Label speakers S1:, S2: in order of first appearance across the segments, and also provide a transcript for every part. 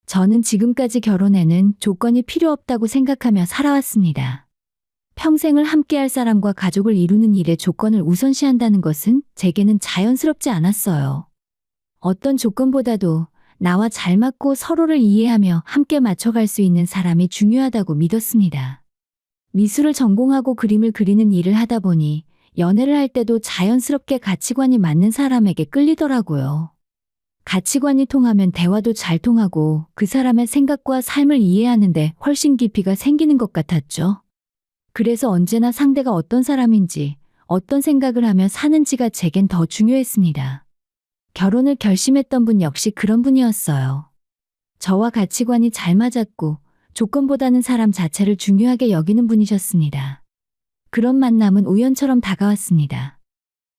S1: 저는 지금까지 결혼에는 조건이 필요 없다고 생각하며 살아왔습니다. 평생을 함께할 사람과 가족을 이루는 일에 조건을 우선시한다는 것은 제게는 자연스럽지 않았어요. 어떤 조건보다도 나와 잘 맞고 서로를 이해하며 함께 맞춰갈 수 있는 사람이 중요하다고 믿었습니다. 미술을 전공하고 그림을 그리는 일을 하다 보니 연애를 할 때도 자연스럽게 가치관이 맞는 사람에게 끌리더라고요. 가치관이 통하면 대화도 잘 통하고 그 사람의 생각과 삶을 이해하는데 훨씬 깊이가 생기는 것 같았죠. 그래서 언제나 상대가 어떤 사람인지, 어떤 생각을 하며 사는지가 제겐 더 중요했습니다. 결혼을 결심했던 분 역시 그런 분이었어요. 저와 가치관이 잘 맞았고 조건보다는 사람 자체를 중요하게 여기는 분이셨습니다. 그런 만남은 우연처럼 다가왔습니다.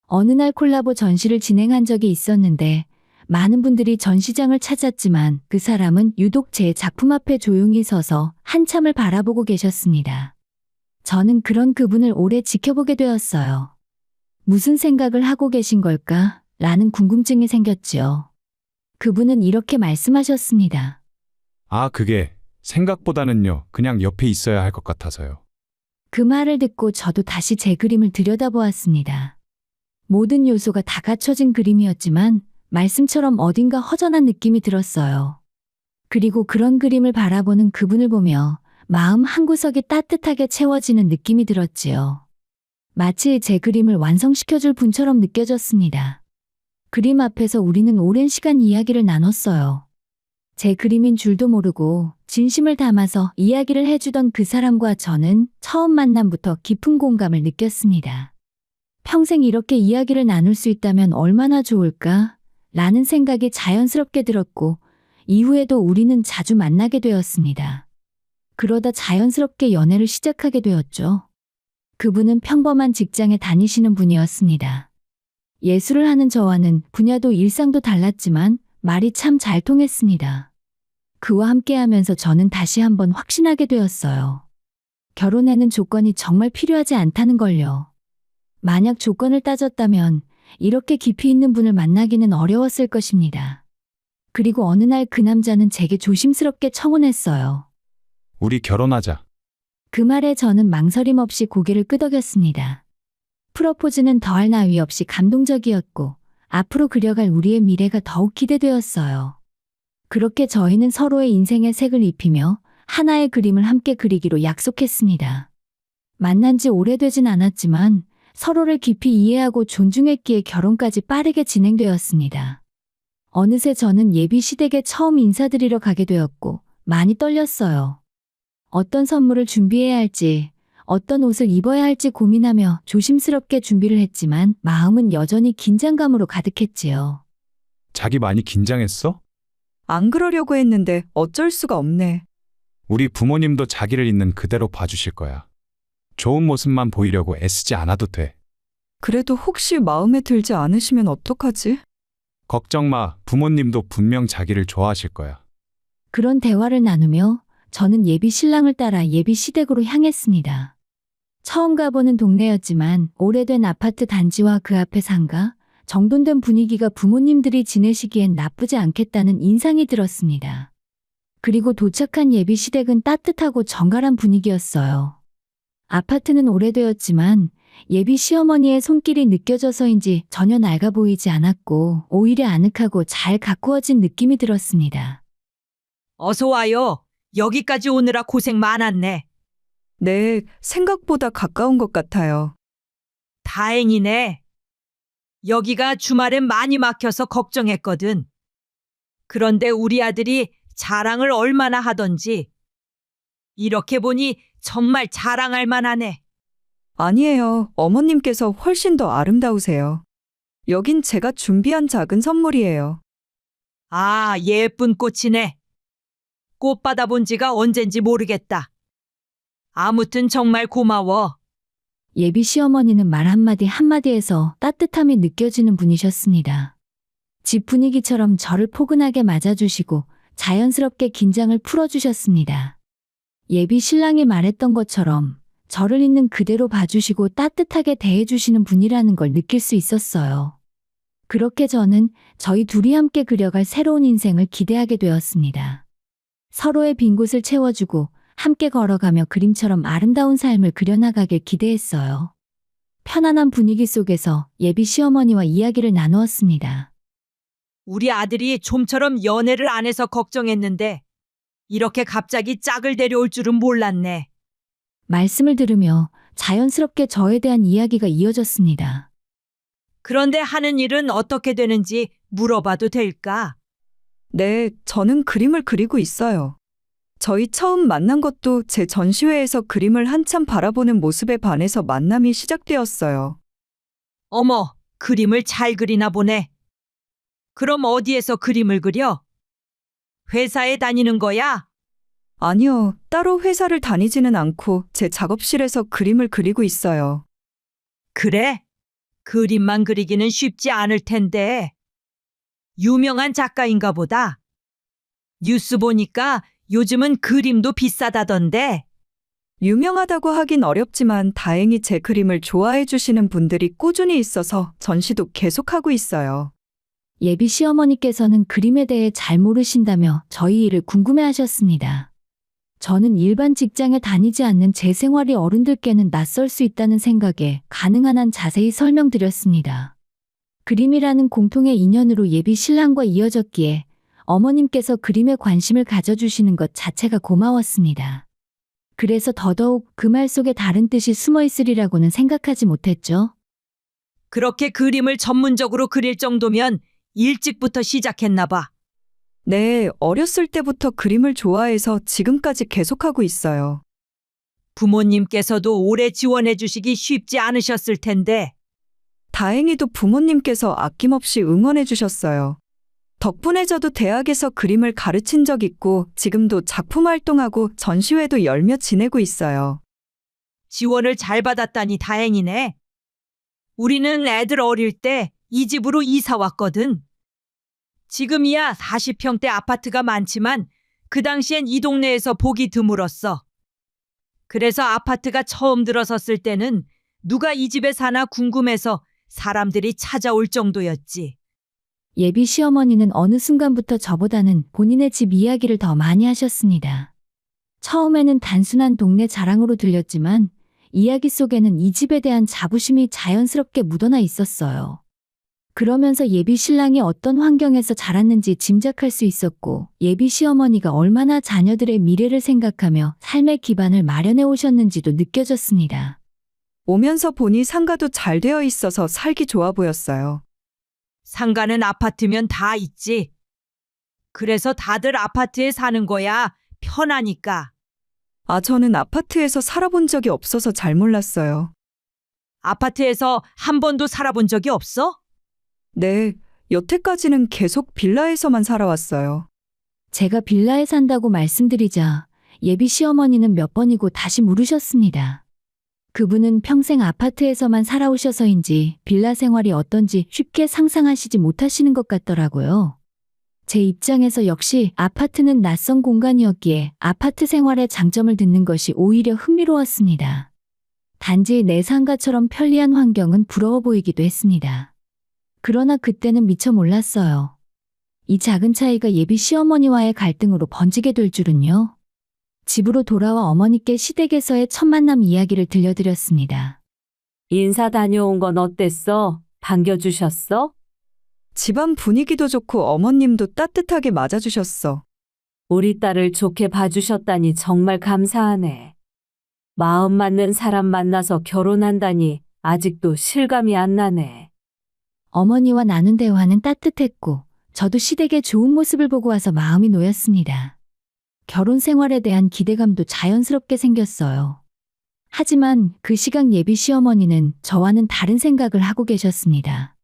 S1: 어느 날 콜라보 전시를 진행한 적이 있었는데 많은 분들이 전시장을 찾았지만 그 사람은 유독 제 작품 앞에 조용히 서서 한참을 바라보고 계셨습니다. 저는 그런 그분을 오래 지켜보게 되었어요. 무슨 생각을 하고 계신 걸까? 라는 궁금증이 생겼지요. 그분은 이렇게 말씀하셨습니다.
S2: 아, 그게 생각보다는요, 그냥 옆에 있어야 할 것 같아서요.
S1: 그 말을 듣고 저도 다시 제 그림을 들여다보았습니다. 모든 요소가 다 갖춰진 그림이었지만 말씀처럼 어딘가 허전한 느낌이 들었어요. 그리고 그런 그림을 바라보는 그분을 보며 마음 한구석이 따뜻하게 채워지는 느낌이 들었지요. 마치 제 그림을 완성시켜줄 분처럼 느껴졌습니다. 그림 앞에서 우리는 오랜 시간 이야기를 나눴어요. 제 그림인 줄도 모르고 진심을 담아서 이야기를 해주던 그 사람과 저는 처음 만남부터 깊은 공감을 느꼈습니다. 평생 이렇게 이야기를 나눌 수 있다면 얼마나 좋을까? 라는 생각이 자연스럽게 들었고 이후에도 우리는 자주 만나게 되었습니다. 그러다 자연스럽게 연애를 시작하게 되었죠. 그분은 평범한 직장에 다니시는 분이었습니다. 예술을 하는 저와는 분야도 일상도 달랐지만 말이 참 잘 통했습니다. 그와 함께하면서 저는 다시 한번 확신하게 되었어요. 결혼에는 조건이 정말 필요하지 않다는 걸요. 만약 조건을 따졌다면 이렇게 깊이 있는 분을 만나기는 어려웠을 것입니다. 그리고 어느 날 그 남자는 제게 조심스럽게 청혼했어요.
S2: 우리 결혼하자.
S1: 그 말에 저는 망설임 없이 고개를 끄덕였습니다. 프로포즈는 더할 나위 없이 감동적이었고 앞으로 그려갈 우리의 미래가 더욱 기대되었어요. 그렇게 저희는 서로의 인생의 색을 입히며 하나의 그림을 함께 그리기로 약속했습니다. 만난 지 오래되진 않았지만 서로를 깊이 이해하고 존중했기에 결혼까지 빠르게 진행되었습니다. 어느새 저는 예비 시댁에 처음 인사드리러 가게 되었고 많이 떨렸어요. 어떤 선물을 준비해야 할지, 어떤 옷을 입어야 할지 고민하며 조심스럽게 준비를 했지만 마음은 여전히 긴장감으로 가득했지요.
S2: 자기 많이 긴장했어?
S3: 안 그러려고 했는데 어쩔 수가 없네.
S2: 우리 부모님도 자기를 있는 그대로 봐주실 거야. 좋은 모습만 보이려고 애쓰지 않아도 돼.
S3: 그래도 혹시 마음에 들지 않으시면 어떡하지?
S2: 걱정 마. 부모님도 분명 자기를 좋아하실 거야.
S1: 그런 대화를 나누며 저는 예비 신랑을 따라 예비 시댁으로 향했습니다. 처음 가보는 동네였지만 오래된 아파트 단지와 그 앞의 상가, 정돈된 분위기가 부모님들이 지내시기엔 나쁘지 않겠다는 인상이 들었습니다. 그리고 도착한 예비 시댁은 따뜻하고 정갈한 분위기였어요. 아파트는 오래되었지만 예비 시어머니의 손길이 느껴져서인지 전혀 낡아 보이지 않았고 오히려 아늑하고 잘 가꾸어진 느낌이 들었습니다.
S4: 어서 와요. 여기까지 오느라 고생 많았네.
S3: 네, 생각보다 가까운 것 같아요.
S4: 다행이네. 여기가 주말엔 많이 막혀서 걱정했거든. 그런데 우리 아들이 자랑을 얼마나 하던지. 이렇게 보니 정말 자랑할 만하네.
S3: 아니에요. 어머님께서 훨씬 더 아름다우세요. 여긴 제가 준비한 작은 선물이에요.
S4: 아, 예쁜 꽃이네. 꽃 받아본 지가 언젠지 모르겠다. 아무튼 정말 고마워.
S1: 예비 시어머니는 말 한마디 한마디에서 따뜻함이 느껴지는 분이셨습니다. 집 분위기처럼 저를 포근하게 맞아주시고 자연스럽게 긴장을 풀어주셨습니다. 예비 신랑이 말했던 것처럼 저를 있는 그대로 봐주시고 따뜻하게 대해주시는 분이라는 걸 느낄 수 있었어요. 그렇게 저는 저희 둘이 함께 그려갈 새로운 인생을 기대하게 되었습니다. 서로의 빈 곳을 채워주고 함께 걸어가며 그림처럼 아름다운 삶을 그려나가길 기대했어요. 편안한 분위기 속에서 예비 시어머니와 이야기를 나누었습니다.
S4: 우리 아들이 좀처럼 연애를 안 해서 걱정했는데 이렇게 갑자기 짝을 데려올 줄은 몰랐네.
S1: 말씀을 들으며 자연스럽게 저에 대한 이야기가 이어졌습니다.
S4: 그런데 하는 일은 어떻게 되는지 물어봐도 될까?
S3: 네, 저는 그림을 그리고 있어요. 저희 처음 만난 것도 제 전시회에서 그림을 한참 바라보는 모습에 반해서 만남이 시작되었어요.
S4: 어머, 그림을 잘 그리나 보네. 그럼 어디에서 그림을 그려? 회사에 다니는 거야?
S3: 아니요, 따로 회사를 다니지는 않고 제 작업실에서 그림을 그리고 있어요.
S4: 그래? 그림만 그리기는 쉽지 않을 텐데. 유명한 작가인가 보다. 뉴스 보니까 요즘은 그림도 비싸다던데.
S3: 유명하다고 하긴 어렵지만 다행히 제 그림을 좋아해 주시는 분들이 꾸준히 있어서 전시도 계속하고 있어요.
S1: 예비 시어머니께서는 그림에 대해 잘 모르신다며 저희 일을 궁금해하셨습니다. 저는 일반 직장에 다니지 않는 제 생활이 어른들께는 낯설 수 있다는 생각에 가능한 한 자세히 설명드렸습니다. 그림이라는 공통의 인연으로 예비 신랑과 이어졌기에 어머님께서 그림에 관심을 가져주시는 것 자체가 고마웠습니다. 그래서 더더욱 그 말 속에 다른 뜻이 숨어 있으리라고는 생각하지 못했죠.
S4: 그렇게 그림을 전문적으로 그릴 정도면 일찍부터 시작했나 봐.
S3: 네, 어렸을 때부터 그림을 좋아해서 지금까지 계속하고 있어요.
S4: 부모님께서도 오래 지원해 주시기 쉽지 않으셨을 텐데.
S3: 다행히도 부모님께서 아낌없이 응원해 주셨어요. 덕분에 저도 대학에서 그림을 가르친 적 있고 지금도 작품 활동하고 전시회도 열며 지내고 있어요.
S4: 지원을 잘 받았다니 다행이네. 우리는 애들 어릴 때 이 집으로 이사 왔거든. 지금이야 40평대 아파트가 많지만 그 당시엔 이 동네에서 보기 드물었어. 그래서 아파트가 처음 들어섰을 때는 누가 이 집에 사나 궁금해서 사람들이 찾아올 정도였지.
S1: 예비 시어머니는 어느 순간부터 저보다는 본인의 집 이야기를 더 많이 하셨습니다. 처음에는 단순한 동네 자랑으로 들렸지만 이야기 속에는 이 집에 대한 자부심이 자연스럽게 묻어나 있었어요. 그러면서 예비 신랑이 어떤 환경에서 자랐는지 짐작할 수 있었고 예비 시어머니가 얼마나 자녀들의 미래를 생각하며 삶의 기반을 마련해 오셨는지도 느껴졌습니다.
S3: 오면서 보니 상가도 잘 되어 있어서 살기 좋아 보였어요.
S4: 상가는 아파트면 다 있지. 그래서 다들 아파트에 사는 거야. 편하니까.
S3: 저는 아파트에서 살아본 적이 없어서 잘 몰랐어요.
S4: 아파트에서 한 번도 살아본 적이 없어?
S3: 네, 여태까지는 계속 빌라에서만 살아왔어요.
S1: 제가 빌라에 산다고 말씀드리자 예비 시어머니는 몇 번이고 다시 물으셨습니다. 그분은 평생 아파트에서만 살아오셔서인지 빌라 생활이 어떤지 쉽게 상상하시지 못하시는 것 같더라고요. 제 입장에서 역시 아파트는 낯선 공간이었기에 아파트 생활의 장점을 듣는 것이 오히려 흥미로웠습니다. 단지 내 상가처럼 편리한 환경은 부러워 보이기도 했습니다. 그러나 그때는 미처 몰랐어요. 이 작은 차이가 예비 시어머니와의 갈등으로 번지게 될 줄은요. 집으로 돌아와 어머니께 시댁에서의 첫 만남 이야기를 들려드렸습니다.
S5: 인사 다녀온 건 어땠어? 반겨주셨어?
S3: 집안 분위기도 좋고 어머님도 따뜻하게 맞아주셨어.
S5: 우리 딸을 좋게 봐주셨다니 정말 감사하네. 마음 맞는 사람 만나서 결혼한다니 아직도 실감이 안 나네.
S1: 어머니와 나눈 대화는 따뜻했고 저도 시댁의 좋은 모습을 보고 와서 마음이 놓였습니다. 결혼 생활에 대한 기대감도 자연스럽게 생겼어요. 하지만 그 시각 예비 시어머니는 저와는 다른 생각을 하고 계셨습니다.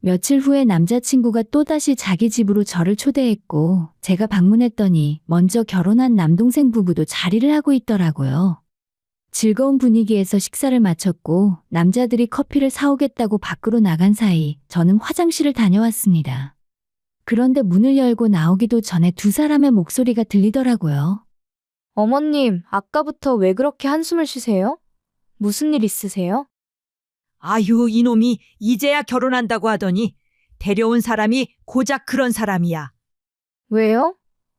S1: 며칠 후에 남자친구가 또다시 자기 집으로 저를 초대했고 제가 방문했더니 먼저 결혼한 남동생 부부도 자리를 하고 있더라고요. 즐거운 분위기에서 식사를 마쳤고 남자들이 커피를 사오겠다고 밖으로 나간 사이 저는 화장실을 다녀왔습니다. 그런데 문을 열고 나오기도 전에 두 사람의 목소리가 들리더라고요.
S6: 어머님, 아까부터 왜 그렇게 한숨을 쉬세요? 무슨 일 있으세요?
S4: 아유, 이놈이 이제야 결혼한다고 하더니 데려온 사람이 고작 그런 사람이야.
S6: 왜요?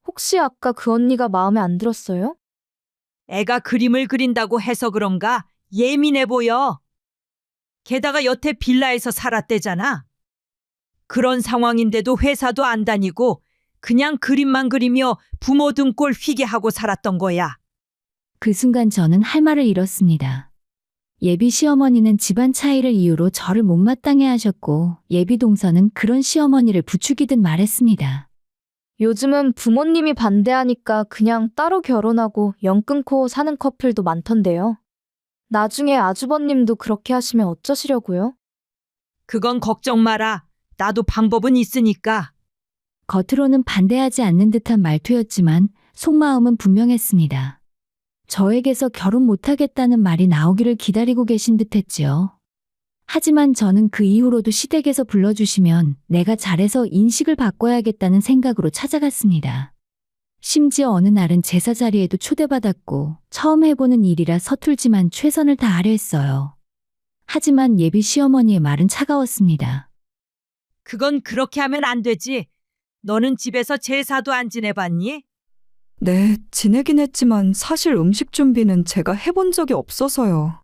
S6: 혹시 아까 그 언니가 마음에 안 들었어요?
S4: 애가 그림을 그린다고 해서 그런가 예민해 보여. 게다가 여태 빌라에서 살았대잖아. 그런 상황인데도 회사도 안 다니고 그냥 그림만 그리며 부모 등골 휘게 하고 살았던 거야.
S1: 그 순간 저는 할 말을 잃었습니다. 예비 시어머니는 집안 차이를 이유로 저를 못마땅해 하셨고 예비 동서는 그런 시어머니를 부추기듯 말했습니다.
S6: 요즘은 부모님이 반대하니까 그냥 따로 결혼하고 연 끊고 사는 커플도 많던데요. 나중에 아주버님도 그렇게 하시면 어쩌시려고요?
S4: 그건 걱정 마라. 나도 방법은 있으니까.
S1: 겉으로는 반대하지 않는 듯한 말투였지만 속마음은 분명했습니다. 저에게서 결혼 못하겠다는 말이 나오기를 기다리고 계신 듯했지요. 하지만 저는 그 이후로도 시댁에서 불러주시면 내가 잘해서 인식을 바꿔야겠다는 생각으로 찾아갔습니다. 심지어 어느 날은 제사 자리에도 초대받았고 처음 해보는 일이라 서툴지만 최선을 다하려 했어요. 하지만 예비 시어머니의 말은 차가웠습니다.
S4: 그건 그렇게 하면 안 되지. 너는 집에서 제사도 안 지내봤니?
S3: 네, 지내긴 했지만 사실 음식 준비는 제가 해본 적이 없어서요.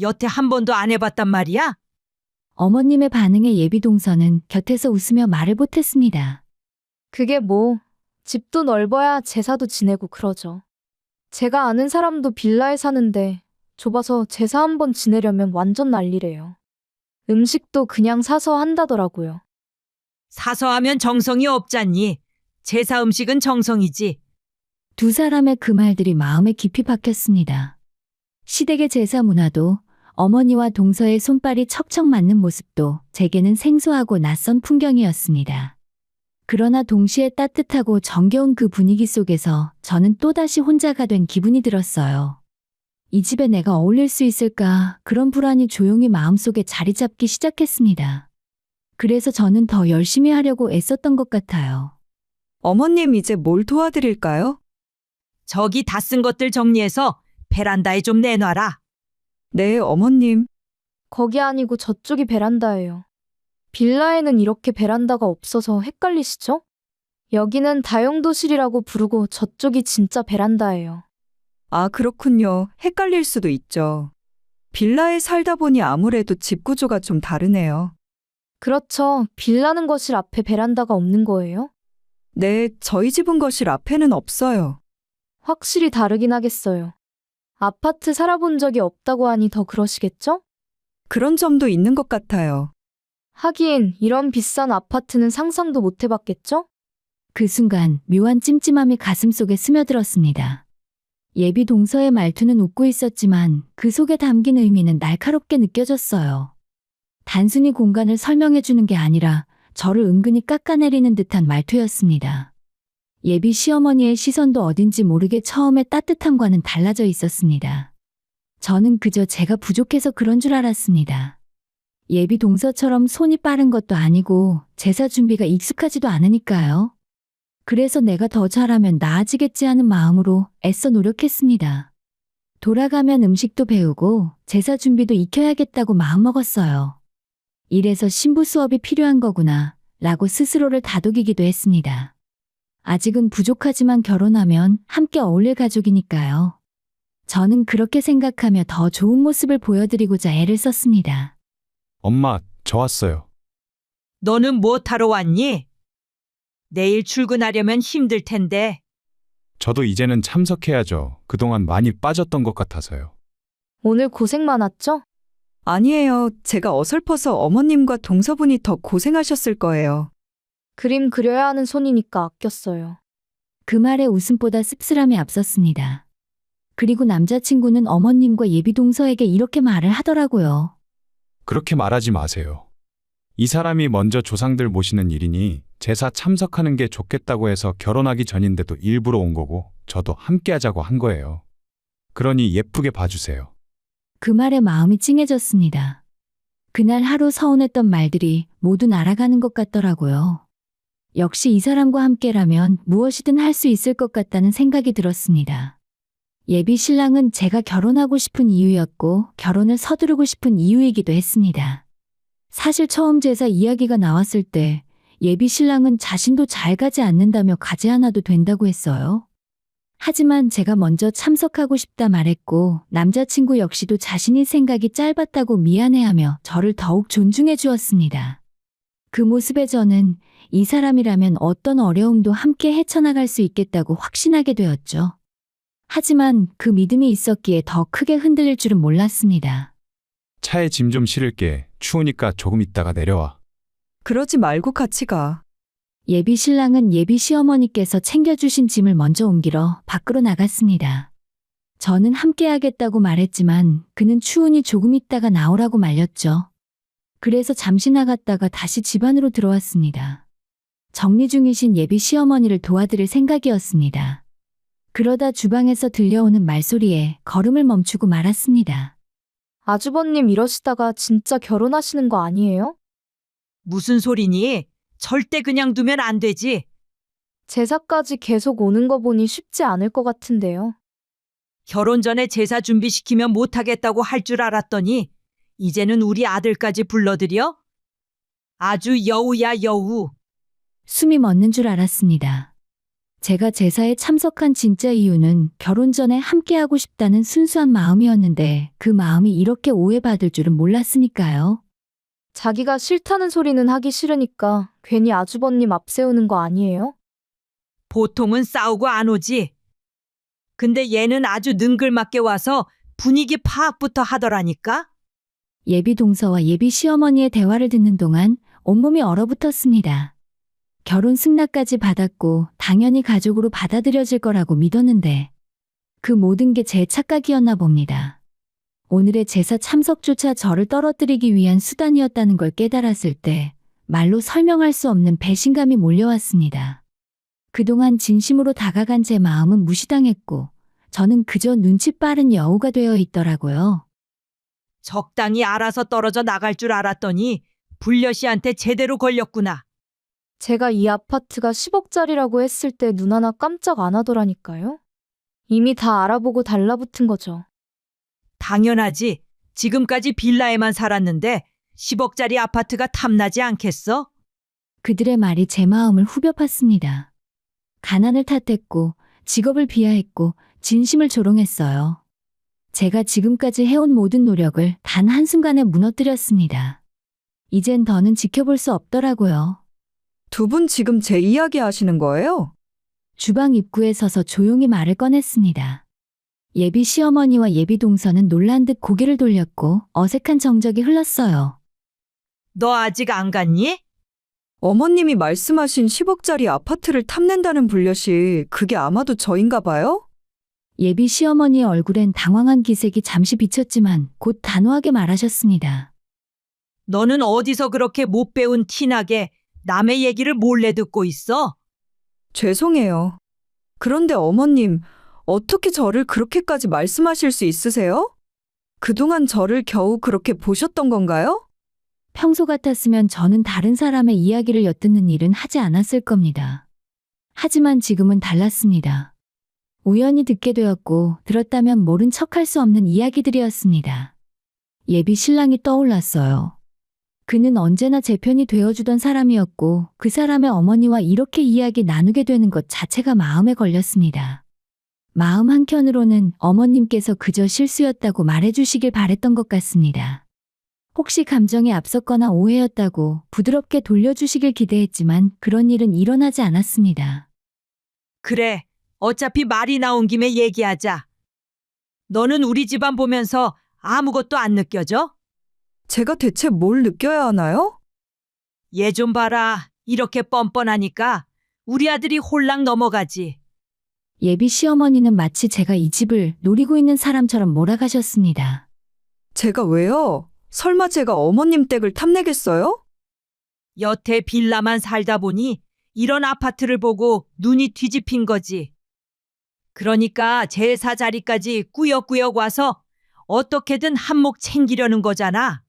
S4: 여태 한 번도 안 해봤단 말이야?
S1: 어머님의 반응에 예비 동서는 곁에서 웃으며 말을 보탰습니다.
S6: 그게 뭐, 집도 넓어야 제사도 지내고 그러죠. 제가 아는 사람도 빌라에 사는데 좁아서 제사 한 번 지내려면 완전 난리래요. 음식도 그냥 사서 한다더라고요.
S4: 사서 하면 정성이 없잖니. 제사 음식은 정성이지.
S1: 두 사람의 그 말들이 마음에 깊이 박혔습니다. 시댁의 제사 문화도 어머니와 동서의 손발이 척척 맞는 모습도 제게는 생소하고 낯선 풍경이었습니다. 그러나 동시에 따뜻하고 정겨운 그 분위기 속에서 저는 또다시 혼자가 된 기분이 들었어요. 이 집에 내가 어울릴 수 있을까 그런 불안이 조용히 마음속에 자리 잡기 시작했습니다. 그래서 저는 더 열심히 하려고 애썼던 것 같아요.
S3: 어머님 이제 뭘 도와드릴까요?
S4: 저기 다 쓴 것들 정리해서 베란다에 좀 내놔라.
S3: 네, 어머님.
S6: 거기 아니고 저쪽이 베란다예요. 빌라에는 이렇게 베란다가 없어서 헷갈리시죠? 여기는 다용도실이라고 부르고 저쪽이 진짜 베란다예요.
S3: 아, 그렇군요. 헷갈릴 수도 있죠. 빌라에 살다 보니 아무래도 집 구조가 좀 다르네요.
S6: 그렇죠. 빌라는 거실 앞에 베란다가 없는 거예요?
S3: 네, 저희 집은 거실 앞에는 없어요.
S6: 확실히 다르긴 하겠어요. 아파트 살아본 적이 없다고 하니 더 그러시겠죠?
S3: 그런 점도 있는 것 같아요.
S6: 하긴 이런 비싼 아파트는 상상도 못 해봤겠죠?
S1: 그 순간 묘한 찜찜함이 가슴속에 스며들었습니다. 예비 동서의 말투는 웃고 있었지만 그 속에 담긴 의미는 날카롭게 느껴졌어요. 단순히 공간을 설명해 주는 게 아니라 저를 은근히 깎아내리는 듯한 말투였습니다. 예비 시어머니의 시선도 어딘지 모르게 처음에 따뜻함과는 달라져 있었습니다. 저는 그저 제가 부족해서 그런 줄 알았습니다. 예비 동서처럼 손이 빠른 것도 아니고 제사 준비가 익숙하지도 않으니까요. 그래서 내가 더 잘하면 나아지겠지 하는 마음으로 애써 노력했습니다. 돌아가면 음식도 배우고 제사 준비도 익혀야겠다고 마음먹었어요. 이래서 신부 수업이 필요한 거구나 라고 스스로를 다독이기도 했습니다. 아직은 부족하지만 결혼하면 함께 어울릴 가족이니까요. 저는 그렇게 생각하며 더 좋은 모습을 보여드리고자 애를 썼습니다.
S2: 엄마, 저 왔어요.
S4: 너는 뭐 타러 왔니? 내일 출근하려면 힘들 텐데.
S2: 저도 이제는 참석해야죠. 그동안 많이 빠졌던 것 같아서요.
S6: 오늘 고생 많았죠?
S3: 아니에요. 제가 어설퍼서 어머님과 동서분이 더 고생하셨을 거예요.
S6: 그림 그려야 하는 손이니까 아꼈어요.
S1: 그 말에 웃음보다 씁쓸함이 앞섰습니다. 그리고 남자친구는 어머님과 예비 동서에게 이렇게 말을 하더라고요.
S2: 그렇게 말하지 마세요. 이 사람이 먼저 조상들 모시는 일이니 제사 참석하는 게 좋겠다고 해서 결혼하기 전인데도 일부러 온 거고 저도 함께 하자고 한 거예요. 그러니 예쁘게 봐주세요.
S1: 그 말에 마음이 찡해졌습니다. 그날 하루 서운했던 말들이 모두 날아가는 것 같더라고요. 역시 이 사람과 함께라면 무엇이든 할 수 있을 것 같다는 생각이 들었습니다. 예비 신랑은 제가 결혼하고 싶은 이유였고 결혼을 서두르고 싶은 이유이기도 했습니다. 사실 처음 제사 이야기가 나왔을 때 예비 신랑은 자신도 잘 가지 않는다며 가지 않아도 된다고 했어요. 하지만 제가 먼저 참석하고 싶다 말했고 남자친구 역시도 자신이 생각이 짧았다고 미안해하며 저를 더욱 존중해 주었습니다. 그 모습에 저는 이 사람이라면 어떤 어려움도 함께 헤쳐나갈 수 있겠다고 확신하게 되었죠. 하지만 그 믿음이 있었기에 더 크게 흔들릴 줄은 몰랐습니다.
S2: 차에 짐 좀 실을게. 추우니까 조금 있다가 내려와.
S3: 그러지 말고 같이 가.
S1: 예비 신랑은 예비 시어머니께서 챙겨주신 짐을 먼저 옮기러 밖으로 나갔습니다. 저는 함께 하겠다고 말했지만 그는 추우니 조금 있다가 나오라고 말렸죠. 그래서 잠시 나갔다가 다시 집 안으로 들어왔습니다. 정리 중이신 예비 시어머니를 도와드릴 생각이었습니다. 그러다 주방에서 들려오는 말소리에 걸음을 멈추고 말았습니다.
S6: 아주버님 이러시다가 진짜 결혼하시는 거 아니에요?
S4: 무슨 소리니? 절대 그냥 두면 안 되지.
S6: 제사까지 계속 오는 거 보니 쉽지 않을 것 같은데요.
S4: 결혼 전에 제사 준비시키면 못하겠다고 할 줄 알았더니 이제는 우리 아들까지 불러들여? 아주 여우야 여우.
S1: 숨이 멎는 줄 알았습니다. 제가 제사에 참석한 진짜 이유는 결혼 전에 함께하고 싶다는 순수한 마음이었는데 그 마음이 이렇게 오해받을 줄은 몰랐으니까요.
S6: 자기가 싫다는 소리는 하기 싫으니까 괜히 아주버님 앞세우는 거 아니에요?
S4: 보통은 싸우고 안 오지. 근데 얘는 아주 능글맞게 와서 분위기 파악부터 하더라니까?
S1: 예비 동서와 예비 시어머니의 대화를 듣는 동안 온몸이 얼어붙었습니다. 결혼 승낙까지 받았고 당연히 가족으로 받아들여질 거라고 믿었는데 그 모든 게 제 착각이었나 봅니다. 오늘의 제사 참석조차 저를 떨어뜨리기 위한 수단이었다는 걸 깨달았을 때 말로 설명할 수 없는 배신감이 몰려왔습니다. 그동안 진심으로 다가간 제 마음은 무시당했고 저는 그저 눈치 빠른 여우가 되어 있더라고요.
S4: 적당히 알아서 떨어져 나갈 줄 알았더니 불려시한테 제대로 걸렸구나.
S6: 제가 이 아파트가 10억짜리라고 했을 때 눈 하나 깜짝 안 하더라니까요. 이미 다 알아보고 달라붙은 거죠.
S4: 당연하지. 지금까지 빌라에만 살았는데 10억짜리 아파트가 탐나지 않겠어?
S1: 그들의 말이 제 마음을 후벼 팠습니다. 가난을 탓했고 직업을 비하했고 진심을 조롱했어요. 제가 지금까지 해온 모든 노력을 단 한순간에 무너뜨렸습니다. 이젠 더는 지켜볼 수 없더라고요.
S3: 두 분 지금 제 이야기 하시는 거예요?
S1: 주방 입구에 서서 조용히 말을 꺼냈습니다. 예비 시어머니와 예비 동서는 놀란 듯 고개를 돌렸고 어색한 정적이 흘렀어요.
S4: 너 아직 안 갔니?
S3: 어머님이 말씀하신 10억짜리 아파트를 탐낸다는 불려시 그게 아마도 저인가 봐요?
S1: 예비 시어머니의 얼굴엔 당황한 기색이 잠시 비쳤지만 곧 단호하게 말하셨습니다.
S4: 너는 어디서 그렇게 못 배운 티나게 남의 얘기를 몰래 듣고 있어?
S3: 죄송해요. 그런데 어머님, 어떻게 저를 그렇게까지 말씀하실 수 있으세요? 그동안 저를 겨우 그렇게 보셨던 건가요?
S1: 평소 같았으면 저는 다른 사람의 이야기를 엿듣는 일은 하지 않았을 겁니다. 하지만 지금은 달랐습니다. 우연히 듣게 되었고 들었다면 모른 척할 수 없는 이야기들이었습니다. 예비 신랑이 떠올랐어요. 그는 언제나 제 편이 되어주던 사람이었고 그 사람의 어머니와 이렇게 이야기 나누게 되는 것 자체가 마음에 걸렸습니다. 마음 한켠으로는 어머님께서 그저 실수였다고 말해주시길 바랬던 것 같습니다. 혹시 감정에 앞섰거나 오해였다고 부드럽게 돌려주시길 기대했지만 그런 일은 일어나지 않았습니다.
S4: 그래, 어차피 말이 나온 김에 얘기하자. 너는 우리 집안 보면서 아무것도 안 느껴져?
S3: 제가 대체 뭘 느껴야 하나요?
S4: 얘 좀 봐라. 이렇게 뻔뻔하니까 우리 아들이 홀랑 넘어가지.
S1: 예비 시어머니는 마치 제가 이 집을 노리고 있는 사람처럼 몰아가셨습니다.
S3: 제가 왜요? 설마 제가 어머님 댁을 탐내겠어요?
S4: 여태 빌라만 살다 보니 이런 아파트를 보고 눈이 뒤집힌 거지. 그러니까 제사 자리까지 꾸역꾸역 와서 어떻게든 한몫 챙기려는 거잖아.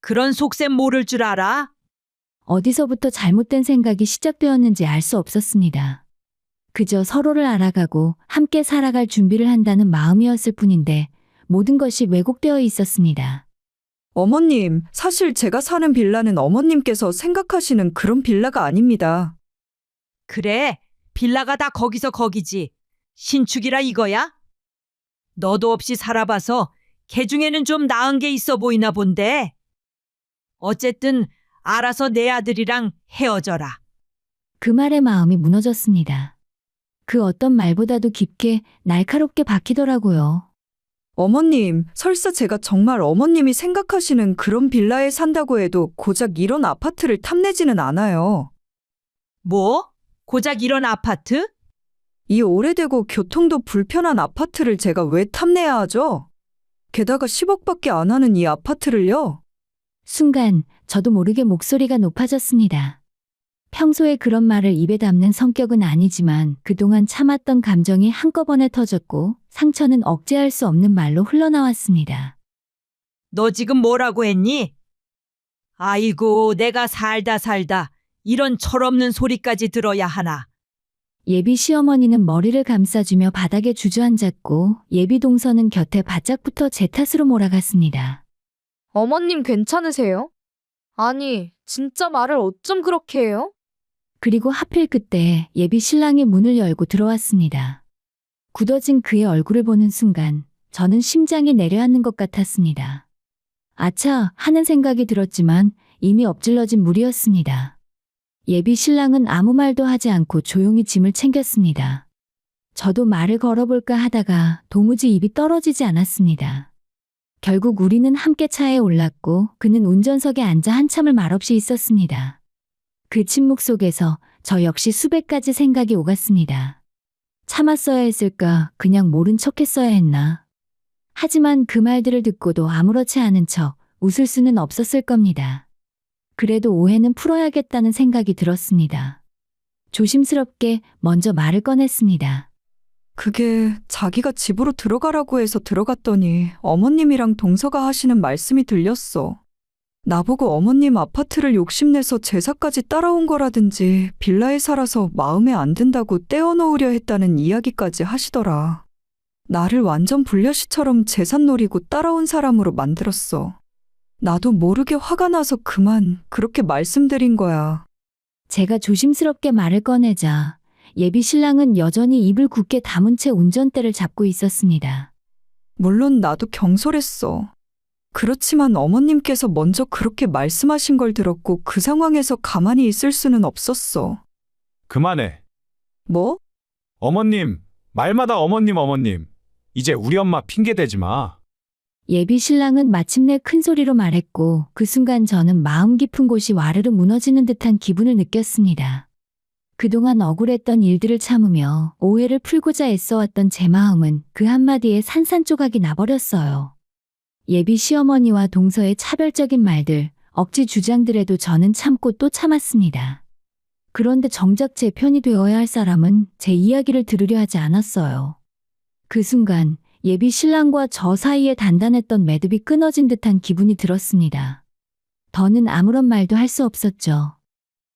S4: 그런 속셈 모를 줄 알아?
S1: 어디서부터 잘못된 생각이 시작되었는지 알 수 없었습니다. 그저 서로를 알아가고 함께 살아갈 준비를 한다는 마음이었을 뿐인데 모든 것이 왜곡되어 있었습니다.
S3: 어머님, 사실 제가 사는 빌라는 어머님께서 생각하시는 그런 빌라가 아닙니다.
S4: 그래, 빌라가 다 거기서 거기지. 신축이라 이거야? 너도 없이 살아봐서 개 중에는 좀 나은 게 있어 보이나 본데. 어쨌든 알아서 내 아들이랑 헤어져라.
S1: 그 말에 마음이 무너졌습니다. 그 어떤 말보다도 깊게 날카롭게 박히더라고요.
S3: 어머님, 설사 제가 정말 어머님이 생각하시는 그런 빌라에 산다고 해도 고작 이런 아파트를 탐내지는 않아요.
S4: 뭐? 고작 이런 아파트?
S3: 이 오래되고 교통도 불편한 아파트를 제가 왜 탐내야 하죠? 게다가 10억밖에 안 하는 이 아파트를요?
S1: 순간 저도 모르게 목소리가 높아졌습니다. 평소에 그런 말을 입에 담는 성격은 아니지만 그동안 참았던 감정이 한꺼번에 터졌고 상처는 억제할 수 없는 말로 흘러나왔습니다.
S4: 너 지금 뭐라고 했니? 아이고, 내가 살다 이런 철없는 소리까지 들어야 하나.
S1: 예비 시어머니는 머리를 감싸주며 바닥에 주저앉았고 예비 동서는 곁에 바짝 붙어 제 탓으로 몰아갔습니다.
S6: 어머님 괜찮으세요? 아니, 진짜 말을 어쩜 그렇게 해요?
S1: 그리고 하필 그때 예비 신랑이 문을 열고 들어왔습니다. 굳어진 그의 얼굴을 보는 순간 저는 심장이 내려앉는 것 같았습니다. 아차 하는 생각이 들었지만 이미 엎질러진 물이었습니다. 예비 신랑은 아무 말도 하지 않고 조용히 짐을 챙겼습니다. 저도 말을 걸어볼까 하다가 도무지 입이 떨어지지 않았습니다. 결국 우리는 함께 차에 올랐고 그는 운전석에 앉아 한참을 말없이 있었습니다. 그 침묵 속에서 저 역시 수백 가지 생각이 오갔습니다. 참았어야 했을까? 그냥 모른 척 했어야 했나? 하지만 그 말들을 듣고도 아무렇지 않은 척 웃을 수는 없었을 겁니다. 그래도 오해는 풀어야겠다는 생각이 들었습니다. 조심스럽게 먼저 말을 꺼냈습니다.
S3: 그게 자기가 집으로 들어가라고 해서 들어갔더니 어머님이랑 동서가 하시는 말씀이 들렸어. 나보고 어머님 아파트를 욕심내서 제사까지 따라온 거라든지 빌라에 살아서 마음에 안 든다고 떼어놓으려 했다는 이야기까지 하시더라. 나를 완전 불려시처럼 재산 노리고 따라온 사람으로 만들었어. 나도 모르게 화가 나서 그만 그렇게 말씀드린 거야.
S1: 제가 조심스럽게 말을 꺼내자 예비 신랑은 여전히 입을 굳게 다문 채 운전대를 잡고 있었습니다.
S3: 물론 나도 경솔했어. 그렇지만 어머님께서 먼저 그렇게 말씀하신 걸 들었고 그 상황에서 가만히 있을 수는 없었어.
S2: 그만해.
S3: 뭐?
S2: 어머님, 말마다 어머님. 이제 우리 엄마 핑계 대지 마.
S1: 예비 신랑은 마침내 큰 소리로 말했고 그 순간 저는 마음 깊은 곳이 와르르 무너지는 듯한 기분을 느꼈습니다. 그동안 억울했던 일들을 참으며 오해를 풀고자 애써왔던 제 마음은 그 한마디에 산산조각이 나버렸어요. 예비 시어머니와 동서의 차별적인 말들, 억지 주장들에도 저는 참고 또 참았습니다. 그런데 정작 제 편이 되어야 할 사람은 제 이야기를 들으려 하지 않았어요. 그 순간 예비 신랑과 저 사이에 단단했던 매듭이 끊어진 듯한 기분이 들었습니다. 더는 아무런 말도 할 수 없었죠.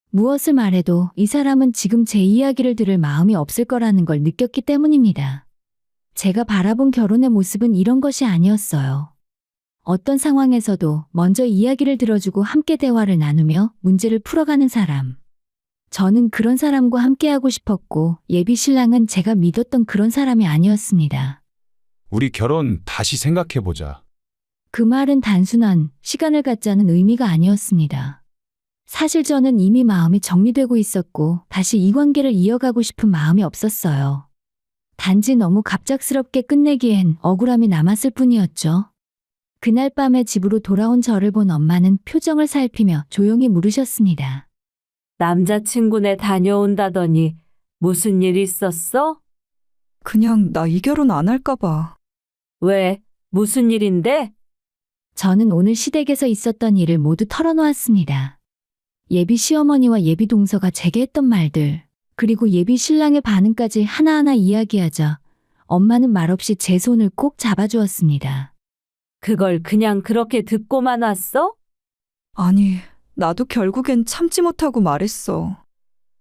S1: 무엇을 말해도 이 사람은 지금 제 이야기를 들을 마음이 없을 거라는 걸 느꼈기 때문입니다. 제가 바라본 결혼의 모습은 이런 것이 아니었어요. 어떤 상황에서도 먼저 이야기를 들어주고 함께 대화를 나누며 문제를 풀어가는 사람. 저는 그런 사람과 함께하고 싶었고 예비 신랑은 제가 믿었던 그런 사람이 아니었습니다.
S2: 우리 결혼 다시 생각해보자.
S1: 그 말은 단순한 시간을 갖자는 의미가 아니었습니다. 사실 저는 이미 마음이 정리되고 있었고 다시 이 관계를 이어가고 싶은 마음이 없었어요. 단지 너무 갑작스럽게 끝내기엔 억울함이 남았을 뿐이었죠. 그날 밤에 집으로 돌아온 저를 본 엄마는 표정을 살피며 조용히 물으셨습니다.
S5: 남자친구네 다녀온다더니 무슨 일 있었어?
S3: 그냥 나 이 결혼 안 할까 봐.
S5: 왜? 무슨 일인데?
S1: 저는 오늘 시댁에서 있었던 일을 모두 털어놓았습니다. 예비 시어머니와 예비 동서가 제게 했던 말들, 그리고 예비 신랑의 반응까지 하나하나 이야기하자 엄마는 말없이 제 손을 꼭 잡아주었습니다.
S5: 그걸 그냥 그렇게 듣고만 왔어?
S3: 아니, 나도 결국엔 참지 못하고 말했어.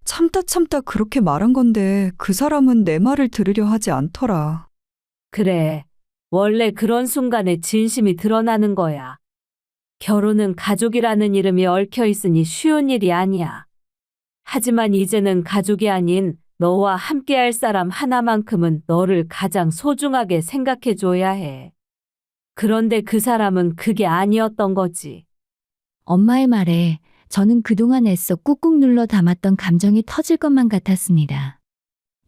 S3: 참다 그렇게 말한 건데 그 사람은 내 말을 들으려 하지 않더라.
S5: 그래. 원래 그런 순간에 진심이 드러나는 거야. 결혼은 가족이라는 이름이 얽혀 있으니 쉬운 일이 아니야. 하지만 이제는 가족이 아닌 너와 함께할 사람 하나만큼은 너를 가장 소중하게 생각해줘야 해. 그런데 그 사람은 그게 아니었던 거지.
S1: 엄마의 말에 저는 그동안 애써 꾹꾹 눌러 담았던 감정이 터질 것만 같았습니다.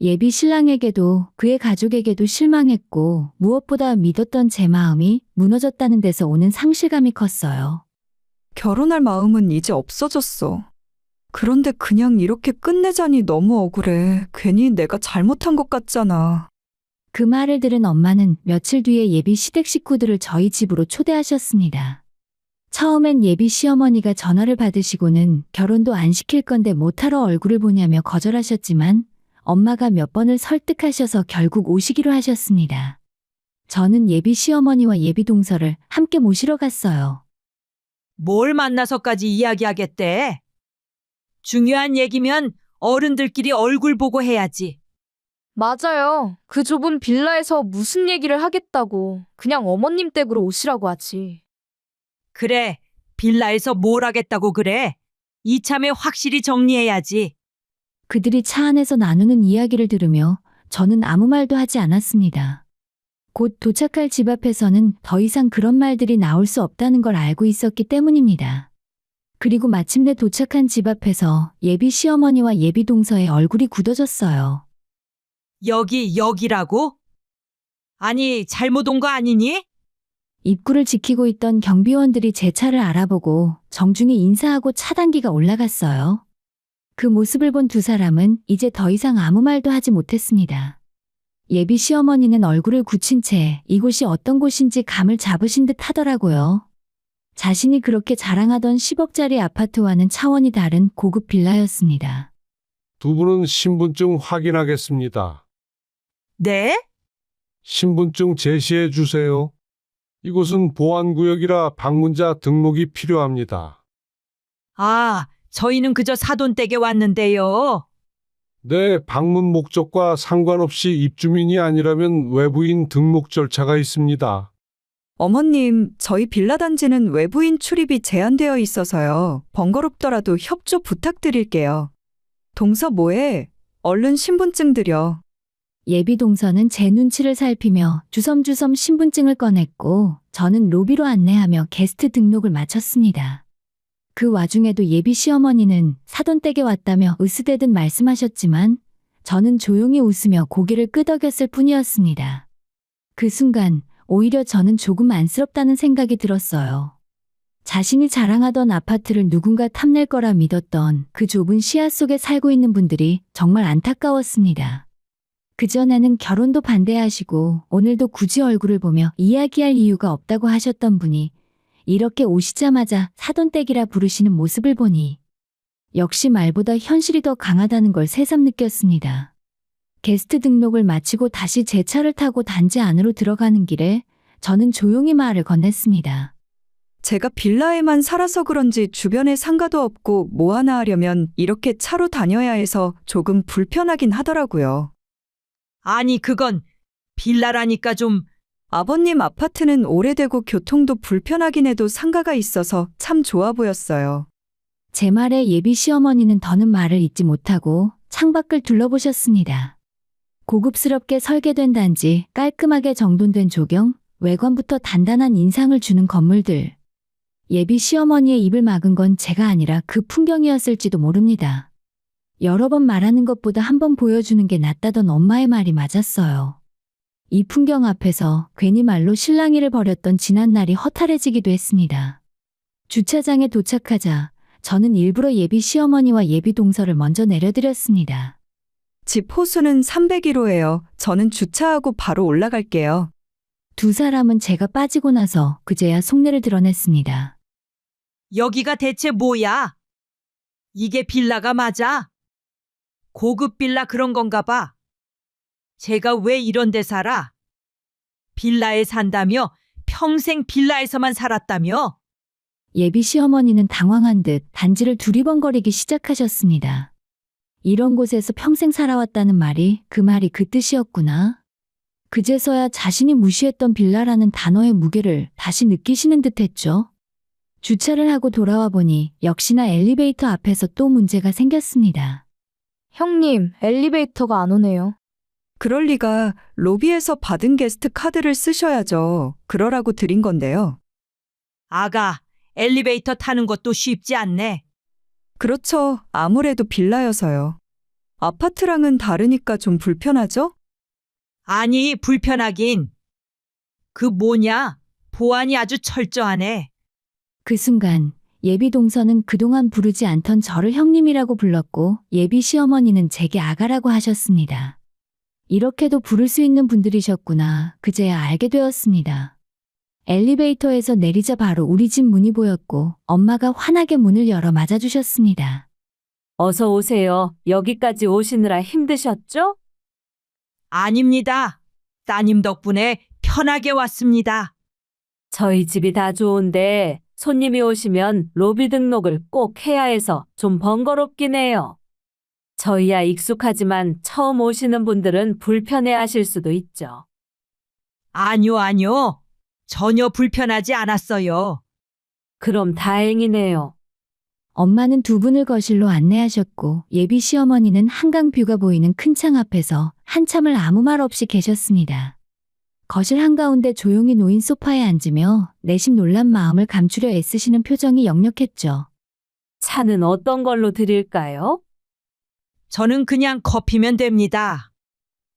S1: 예비 신랑에게도 그의 가족에게도 실망했고 무엇보다 믿었던 제 마음이 무너졌다는 데서 오는 상실감이 컸어요.
S3: 결혼할 마음은 이제 없어졌어. 그런데 그냥 이렇게 끝내자니 너무 억울해. 괜히 내가 잘못한 것 같잖아.
S1: 그 말을 들은 엄마는 며칠 뒤에 예비 시댁 식구들을 저희 집으로 초대하셨습니다. 처음엔 예비 시어머니가 전화를 받으시고는 결혼도 안 시킬 건데 못하러 얼굴을 보냐며 거절하셨지만 엄마가 몇 번을 설득하셔서 결국 오시기로 하셨습니다. 저는 예비 시어머니와 예비 동서를 함께 모시러 갔어요.
S4: 뭘 만나서까지 이야기하겠대? 중요한 얘기면 어른들끼리 얼굴 보고 해야지.
S6: 맞아요. 그 좁은 빌라에서 무슨 얘기를 하겠다고. 그냥 어머님 댁으로 오시라고 하지.
S4: 그래, 빌라에서 뭘 하겠다고 그래? 이참에 확실히 정리해야지.
S1: 그들이 차 안에서 나누는 이야기를 들으며 저는 아무 말도 하지 않았습니다. 곧 도착할 집 앞에서는 더 이상 그런 말들이 나올 수 없다는 걸 알고 있었기 때문입니다. 그리고 마침내 도착한 집 앞에서 예비 시어머니와 예비 동서의 얼굴이 굳어졌어요.
S4: 여기라고? 아니, 잘못 온 거 아니니?
S1: 입구를 지키고 있던 경비원들이 제 차를 알아보고 정중히 인사하고 차단기가 올라갔어요. 그 모습을 본 두 사람은 이제 더 이상 아무 말도 하지 못했습니다. 예비 시어머니는 얼굴을 굳힌 채 이곳이 어떤 곳인지 감을 잡으신 듯 하더라고요. 자신이 그렇게 자랑하던 10억짜리 아파트와는 차원이 다른 고급 빌라였습니다.
S7: 두 분은 신분증 확인하겠습니다.
S4: 네?
S7: 신분증 제시해 주세요. 이곳은 보안구역이라 방문자 등록이 필요합니다.
S4: 아, 저희는 그저 사돈댁에 왔는데요.
S7: 네, 방문 목적과 상관없이 입주민이 아니라면 외부인 등록 절차가 있습니다.
S3: 어머님, 저희 빌라 단지는 외부인 출입이 제한되어 있어서요. 번거롭더라도 협조 부탁드릴게요. 동서 뭐해? 얼른 신분증 드려.
S1: 예비 동서는 제 눈치를 살피며 주섬주섬 신분증을 꺼냈고 저는 로비로 안내하며 게스트 등록을 마쳤습니다. 그 와중에도 예비 시어머니는 사돈댁에 왔다며 으스대듯 말씀하셨지만 저는 조용히 웃으며 고개를 끄덕였을 뿐이었습니다. 그 순간 오히려 저는 조금 안쓰럽다는 생각이 들었어요. 자신이 자랑하던 아파트를 누군가 탐낼 거라 믿었던 그 좁은 시야 속에 살고 있는 분들이 정말 안타까웠습니다. 그전에는 결혼도 반대하시고 오늘도 굳이 얼굴을 보며 이야기할 이유가 없다고 하셨던 분이 이렇게 오시자마자 사돈댁이라 부르시는 모습을 보니 역시 말보다 현실이 더 강하다는 걸 새삼 느꼈습니다. 게스트 등록을 마치고 다시 제 차를 타고 단지 안으로 들어가는 길에 저는 조용히 말을 건넸습니다.
S3: 제가 빌라에만 살아서 그런지 주변에 상가도 없고 뭐 하나 하려면 이렇게 차로 다녀야 해서 조금 불편하긴 하더라고요.
S4: 아니, 그건 빌라라니까 좀.
S3: 아버님 아파트는 오래되고 교통도 불편하긴 해도 상가가 있어서 참 좋아 보였어요.
S1: 제 말에 예비 시어머니는 더는 말을 잇지 못하고 창밖을 둘러보셨습니다. 고급스럽게 설계된 단지, 깔끔하게 정돈된 조경, 외관부터 단단한 인상을 주는 건물들. 예비 시어머니의 입을 막은 건 제가 아니라 그 풍경이었을지도 모릅니다. 여러 번 말하는 것보다 한 번 보여주는 게 낫다던 엄마의 말이 맞았어요. 이 풍경 앞에서 괜히 말로 실랑이를 벌였던 지난 날이 허탈해지기도 했습니다. 주차장에 도착하자 저는 일부러 예비 시어머니와 예비 동서를 먼저 내려드렸습니다.
S3: 집 호수는 301호예요. 저는 주차하고 바로 올라갈게요.
S1: 두 사람은 제가 빠지고 나서 그제야 속내를 드러냈습니다.
S4: 여기가 대체 뭐야? 이게 빌라가 맞아? 고급 빌라 그런 건가 봐. 제가 왜 이런 데 살아? 빌라에 산다며? 평생 빌라에서만 살았다며?
S1: 예비 시어머니는 당황한 듯 단지를 두리번거리기 시작하셨습니다. 이런 곳에서 평생 살아왔다는 말이 그 말이 그 뜻이었구나. 그제서야 자신이 무시했던 빌라라는 단어의 무게를 다시 느끼시는 듯 했죠. 주차를 하고 돌아와 보니 역시나 엘리베이터 앞에서 또 문제가 생겼습니다.
S6: 형님, 엘리베이터가 안 오네요.
S3: 그럴 리가. 로비에서 받은 게스트 카드를 쓰셔야죠. 그러라고 드린 건데요.
S4: 아가, 엘리베이터 타는 것도 쉽지 않네.
S3: 그렇죠. 아무래도 빌라여서요. 아파트랑은 다르니까 좀 불편하죠?
S4: 아니, 불편하긴. 그 뭐냐? 보안이 아주 철저하네.
S1: 그 순간 예비 동서는 그동안 부르지 않던 저를 형님이라고 불렀고 예비 시어머니는 제게 아가라고 하셨습니다. 이렇게도 부를 수 있는 분들이셨구나. 그제야 알게 되었습니다. 엘리베이터에서 내리자 바로 우리 집 문이 보였고 엄마가 환하게 문을 열어 맞아주셨습니다.
S5: 어서 오세요. 여기까지 오시느라 힘드셨죠?
S4: 아닙니다. 따님 덕분에 편하게 왔습니다.
S5: 저희 집이 다 좋은데 손님이 오시면 로비 등록을 꼭 해야 해서 좀 번거롭긴 해요. 저희야 익숙하지만 처음 오시는 분들은 불편해하실 수도 있죠.
S4: 아니요, 아니요. 전혀 불편하지 않았어요.
S5: 그럼 다행이네요.
S1: 엄마는 두 분을 거실로 안내하셨고 예비 시어머니는 한강뷰가 보이는 큰 창 앞에서 한참을 아무 말 없이 계셨습니다. 거실 한가운데 조용히 놓인 소파에 앉으며 내심 놀란 마음을 감추려 애쓰시는 표정이 역력했죠.
S5: 차는 어떤 걸로 드릴까요?
S4: 저는 그냥 커피면 됩니다.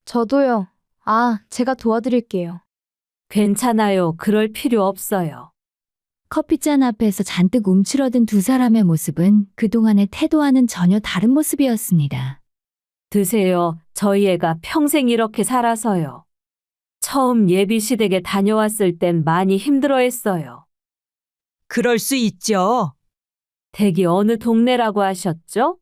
S6: 저도요. 아, 제가 도와드릴게요.
S5: 괜찮아요. 그럴 필요 없어요.
S1: 커피잔 앞에서 잔뜩 움츠러든 두 사람의 모습은 그동안의 태도와는 전혀 다른 모습이었습니다.
S5: 드세요. 저희 애가 평생 이렇게 살아서요. 처음 예비 시댁에 다녀왔을 땐 많이 힘들어했어요.
S4: 그럴 수 있죠.
S5: 댁이 어느 동네라고 하셨죠?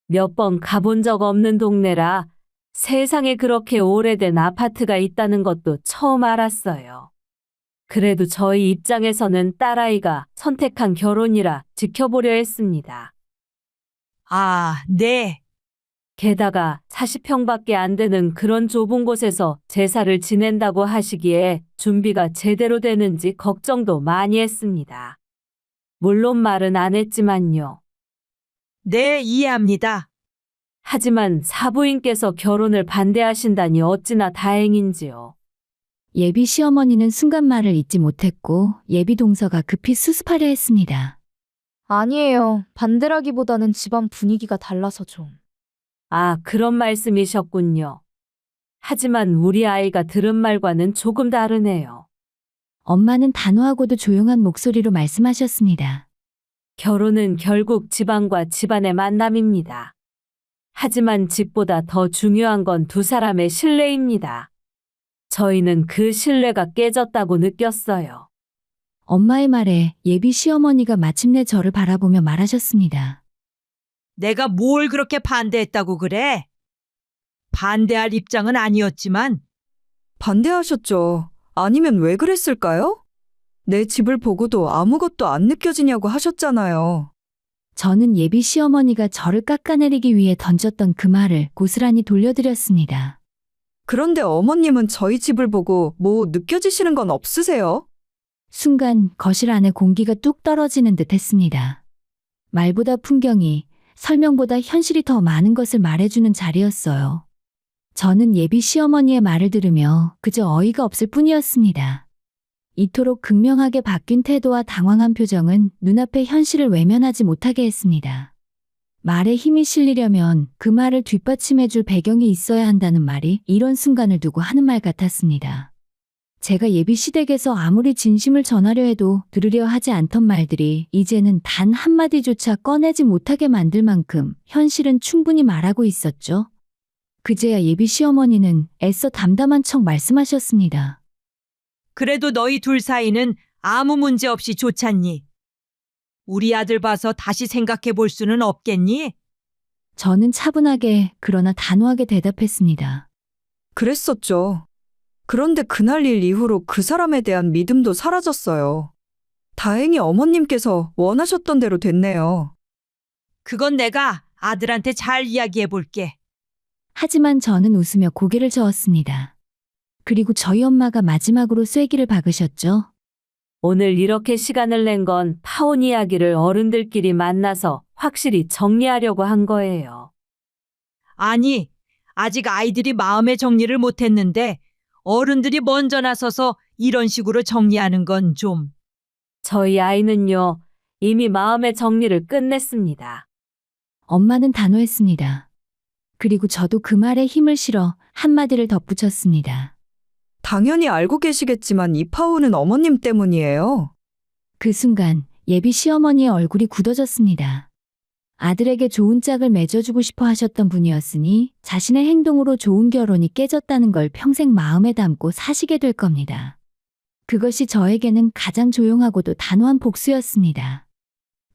S5: 몇 번 가본 적 없는 동네라 세상에 그렇게 오래된 아파트가 있다는 것도 처음 알았어요. 그래도 저희 입장에서는 딸아이가 선택한 결혼이라 지켜보려 했습니다.
S4: 아, 네.
S5: 게다가 40평밖에 안 되는 그런 좁은 곳에서 제사를 지낸다고 하시기에 준비가 제대로 되는지 걱정도 많이 했습니다. 물론 말은 안 했지만요.
S4: 네, 이해합니다.
S5: 하지만 사부인께서 결혼을 반대하신다니 어찌나 다행인지요.
S1: 예비 시어머니는 순간 말을 잇지 못했고 예비 동서가 급히 수습하려 했습니다.
S6: 아니에요. 반대라기보다는 집안 분위기가 달라서 좀.
S5: 아, 그런 말씀이셨군요. 하지만 우리 아이가 들은 말과는 조금 다르네요.
S1: 엄마는 단호하고도 조용한 목소리로 말씀하셨습니다.
S5: 결혼은 결국 집안과 집안의 만남입니다. 하지만 집보다 더 중요한 건 두 사람의 신뢰입니다. 저희는 그 신뢰가 깨졌다고 느꼈어요.
S1: 엄마의 말에 예비 시어머니가 마침내 저를 바라보며 말하셨습니다.
S4: 내가 뭘 그렇게 반대했다고 그래? 반대할 입장은 아니었지만
S3: 반대하셨죠. 아니면 왜 그랬을까요? 내 집을 보고도 아무것도 안 느껴지냐고 하셨잖아요.
S1: 저는 예비 시어머니가 저를 깎아내리기 위해 던졌던 그 말을 고스란히 돌려드렸습니다.
S3: 그런데 어머님은 저희 집을 보고 뭐 느껴지시는 건 없으세요?
S1: 순간 거실 안에 공기가 뚝 떨어지는 듯 했습니다. 말보다 풍경이, 설명보다 현실이 더 많은 것을 말해주는 자리였어요. 저는 예비 시어머니의 말을 들으며 그저 어이가 없을 뿐이었습니다. 이토록 극명하게 바뀐 태도와 당황한 표정은 눈앞의 현실을 외면하지 못하게 했습니다. 말에 힘이 실리려면 그 말을 뒷받침해줄 배경이 있어야 한다는 말이 이런 순간을 두고 하는 말 같았습니다. 제가 예비 시댁에서 아무리 진심을 전하려 해도 들으려 하지 않던 말들이 이제는 단 한마디조차 꺼내지 못하게 만들 만큼 현실은 충분히 말하고 있었죠. 그제야 예비 시어머니는 애써 담담한 척 말씀하셨습니다.
S4: 그래도 너희 둘 사이는 아무 문제 없이 좋잖니. 우리 아들 봐서 다시 생각해 볼 수는 없겠니?
S1: 저는 차분하게 그러나 단호하게 대답했습니다.
S3: 그랬었죠. 그런데 그날 일 이후로 그 사람에 대한 믿음도 사라졌어요. 다행히 어머님께서 원하셨던 대로 됐네요.
S4: 그건 내가 아들한테 잘 이야기해 볼게.
S1: 하지만 저는 웃으며 고개를 저었습니다. 그리고 저희 엄마가 마지막으로 쐐기를 박으셨죠.
S5: 오늘 이렇게 시간을 낸 건 파혼 이야기를 어른들끼리 만나서 확실히 정리하려고 한 거예요.
S4: 아니, 아직 아이들이 마음의 정리를 못했는데 어른들이 먼저 나서서 이런 식으로 정리하는 건 좀.
S5: 저희 아이는요, 이미 마음의 정리를 끝냈습니다.
S1: 엄마는 단호했습니다. 그리고 저도 그 말에 힘을 실어 한마디를 덧붙였습니다.
S3: 당연히 알고 계시겠지만 이 파혼은 어머님 때문이에요.
S1: 그 순간 예비 시어머니의 얼굴이 굳어졌습니다. 아들에게 좋은 짝을 맺어주고 싶어 하셨던 분이었으니 자신의 행동으로 좋은 결혼이 깨졌다는 걸 평생 마음에 담고 사시게 될 겁니다. 그것이 저에게는 가장 조용하고도 단호한 복수였습니다.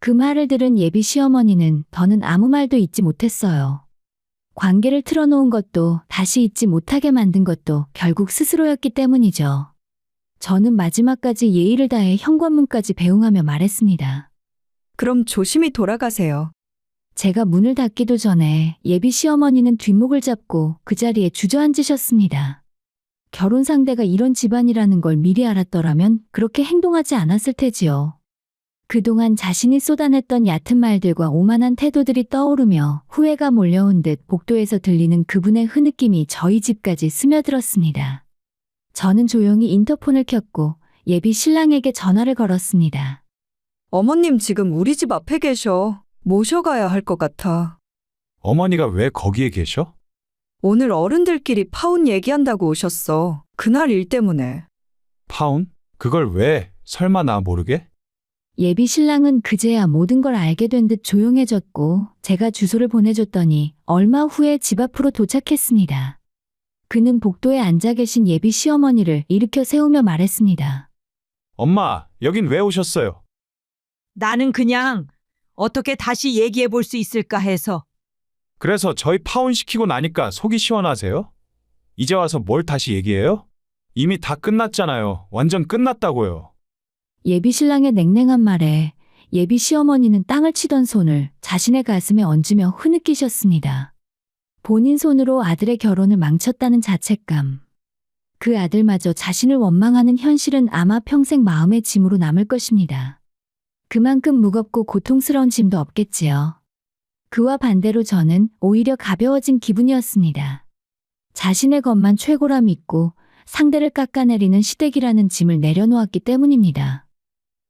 S1: 그 말을 들은 예비 시어머니는 더는 아무 말도 잊지 못했어요. 관계를 틀어놓은 것도 다시 잊지 못하게 만든 것도 결국 스스로였기 때문이죠. 저는 마지막까지 예의를 다해 현관문까지 배웅하며 말했습니다.
S3: 그럼 조심히 돌아가세요.
S1: 제가 문을 닫기도 전에 예비 시어머니는 뒷목을 잡고 그 자리에 주저앉으셨습니다. 결혼 상대가 이런 집안이라는 걸 미리 알았더라면 그렇게 행동하지 않았을 테지요. 그동안 자신이 쏟아냈던 얕은 말들과 오만한 태도들이 떠오르며 후회가 몰려온 듯 복도에서 들리는 그분의 흐느낌이 저희 집까지 스며들었습니다. 저는 조용히 인터폰을 켰고 예비 신랑에게 전화를 걸었습니다.
S3: 어머님 지금 우리 집 앞에 계셔. 모셔가야 할 것 같아.
S2: 어머니가 왜 거기에 계셔?
S3: 오늘 어른들끼리 파혼 얘기한다고 오셨어. 그날 일 때문에.
S2: 파혼? 그걸 왜? 설마 나 모르게?
S1: 예비 신랑은 그제야 모든 걸 알게 된 듯 조용해졌고 제가 주소를 보내줬더니 얼마 후에 집 앞으로 도착했습니다. 그는 복도에 앉아 계신 예비 시어머니를 일으켜 세우며 말했습니다.
S2: 엄마, 여긴 왜 오셨어요?
S4: 나는 그냥 어떻게 다시 얘기해 볼 수 있을까 해서.
S2: 그래서 저희 파혼시키고 나니까 속이 시원하세요? 이제 와서 뭘 다시 얘기해요? 이미 다 끝났잖아요. 완전 끝났다고요.
S1: 예비 신랑의 냉랭한 말에 예비 시어머니는 땅을 치던 손을 자신의 가슴에 얹으며 흐느끼셨습니다. 본인 손으로 아들의 결혼을 망쳤다는 자책감. 그 아들마저 자신을 원망하는 현실은 아마 평생 마음의 짐으로 남을 것입니다. 그만큼 무겁고 고통스러운 짐도 없겠지요. 그와 반대로 저는 오히려 가벼워진 기분이었습니다. 자신의 것만 최고라 믿고 상대를 깎아내리는 시댁이라는 짐을 내려놓았기 때문입니다.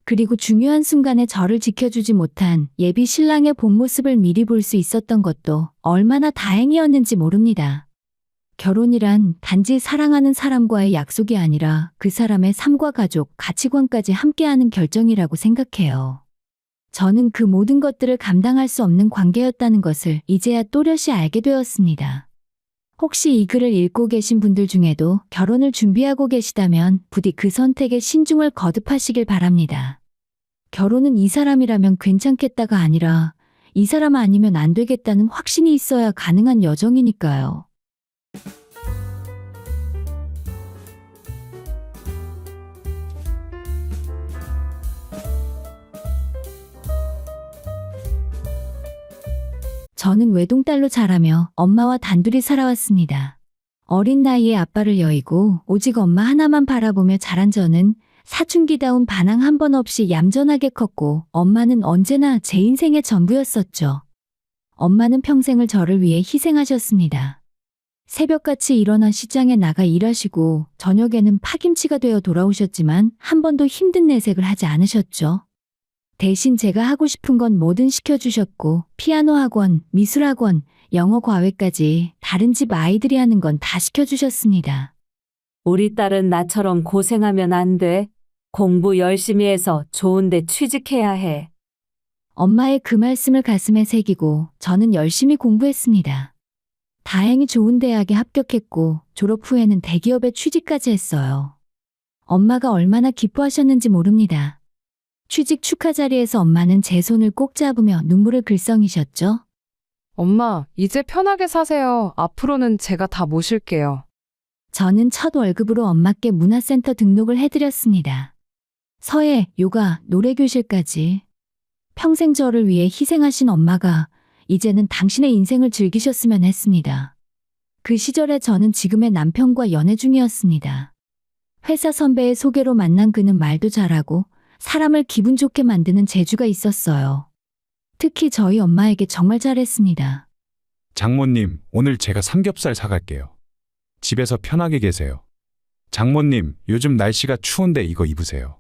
S1: 그리고 중요한 순간에 저를 지켜주지 못한 예비 신랑의 본 모습을 미리 볼 수 있었던 것도 얼마나 다행이었는지 모릅니다. 결혼이란 단지 사랑하는 사람과의 약속이 아니라 그 사람의 삶과 가족, 가치관까지 함께하는 결정이라고 생각해요. 저는 그 모든 것들을 감당할 수 없는 관계였다는 것을 이제야 또렷이 알게 되었습니다. 혹시 이 글을 읽고 계신 분들 중에도 결혼을 준비하고 계시다면 부디 그 선택에 신중을 거듭하시길 바랍니다. 결혼은 이 사람이라면 괜찮겠다가 아니라 이 사람 아니면 안 되겠다는 확신이 있어야 가능한 여정이니까요. 저는 외동딸로 자라며 엄마와 단둘이 살아왔습니다. 어린 나이에 아빠를 여의고 오직 엄마 하나만 바라보며 자란 저는 사춘기다운 반항 한 번 없이 얌전하게 컸고 엄마는 언제나 제 인생의 전부였었죠. 엄마는 평생을 저를 위해 희생하셨습니다. 새벽같이 일어나 시장에 나가 일하시고 저녁에는 파김치가 되어 돌아오셨지만 한 번도 힘든 내색을 하지 않으셨죠. 대신 제가 하고 싶은 건 뭐든 시켜주셨고 피아노 학원, 미술 학원, 영어 과외까지 다른 집 아이들이 하는 건 다 시켜주셨습니다.
S5: 우리 딸은 나처럼 고생하면 안 돼. 공부 열심히 해서 좋은 데 취직해야 해.
S1: 엄마의 그 말씀을 가슴에 새기고 저는 열심히 공부했습니다. 다행히 좋은 대학에 합격했고 졸업 후에는 대기업에 취직까지 했어요. 엄마가 얼마나 기뻐하셨는지 모릅니다. 취직 축하 자리에서 엄마는 제 손을 꼭 잡으며 눈물을 글썽이셨죠.
S8: 엄마, 이제 편하게 사세요. 앞으로는 제가 다 모실게요.
S1: 저는 첫 월급으로 엄마께 문화센터 등록을 해드렸습니다. 서예, 요가, 노래교실까지. 평생 저를 위해 희생하신 엄마가 이제는 당신의 인생을 즐기셨으면 했습니다. 그 시절에 저는 지금의 남편과 연애 중이었습니다. 회사 선배의 소개로 만난 그는 말도 잘하고 사람을 기분 좋게 만드는 재주가 있었어요. 특히 저희 엄마에게 정말 잘했습니다.
S2: 장모님, 오늘 제가 삼겹살 사갈게요. 집에서 편하게 계세요. 장모님, 요즘 날씨가 추운데 이거 입으세요.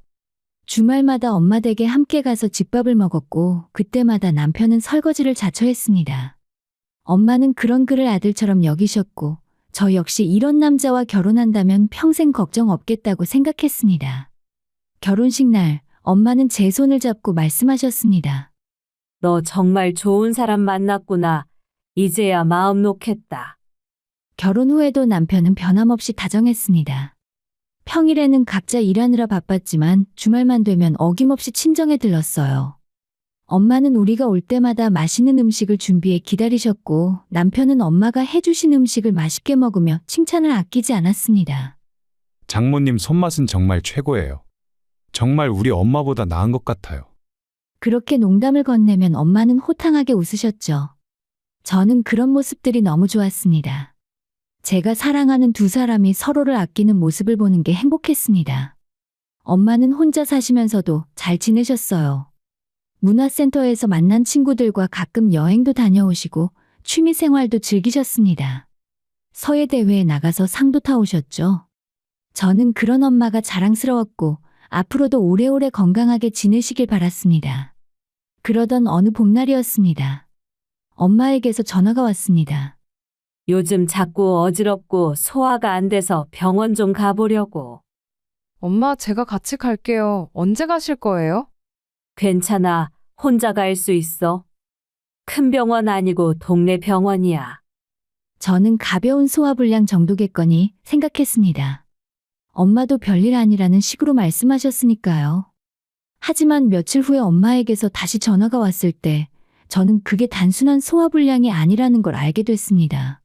S1: 주말마다 엄마 댁에 함께 가서 집밥을 먹었고 그때마다 남편은 설거지를 자처했습니다. 엄마는 그런 그를 아들처럼 여기셨고 저 역시 이런 남자와 결혼한다면 평생 걱정 없겠다고 생각했습니다. 결혼식 날 엄마는 제 손을 잡고 말씀하셨습니다.
S5: 너 정말 좋은 사람 만났구나. 이제야 마음 놓겠다.
S1: 결혼 후에도 남편은 변함없이 다정했습니다. 평일에는 각자 일하느라 바빴지만 주말만 되면 어김없이 친정에 들렀어요. 엄마는 우리가 올 때마다 맛있는 음식을 준비해 기다리셨고 남편은 엄마가 해주신 음식을 맛있게 먹으며 칭찬을 아끼지 않았습니다.
S2: 장모님 손맛은 정말 최고예요. 정말 우리 엄마보다 나은 것 같아요.
S1: 그렇게 농담을 건네면 엄마는 호탕하게 웃으셨죠. 저는 그런 모습들이 너무 좋았습니다. 제가 사랑하는 두 사람이 서로를 아끼는 모습을 보는 게 행복했습니다. 엄마는 혼자 사시면서도 잘 지내셨어요. 문화센터에서 만난 친구들과 가끔 여행도 다녀오시고 취미 생활도 즐기셨습니다. 서예대회에 나가서 상도 타오셨죠. 저는 그런 엄마가 자랑스러웠고 앞으로도 오래오래 건강하게 지내시길 바랐습니다. 그러던 어느 봄날이었습니다. 엄마에게서 전화가 왔습니다.
S5: 요즘 자꾸 어지럽고 소화가 안 돼서 병원 좀 가보려고.
S8: 엄마, 제가 같이 갈게요. 언제 가실 거예요?
S5: 괜찮아. 혼자 갈 수 있어. 큰 병원 아니고 동네 병원이야.
S1: 저는 가벼운 소화불량 정도겠거니 생각했습니다. 엄마도 별일 아니라는 식으로 말씀하셨으니까요. 하지만 며칠 후에 엄마에게서 다시 전화가 왔을 때 저는 그게 단순한 소화불량이 아니라는 걸 알게 됐습니다.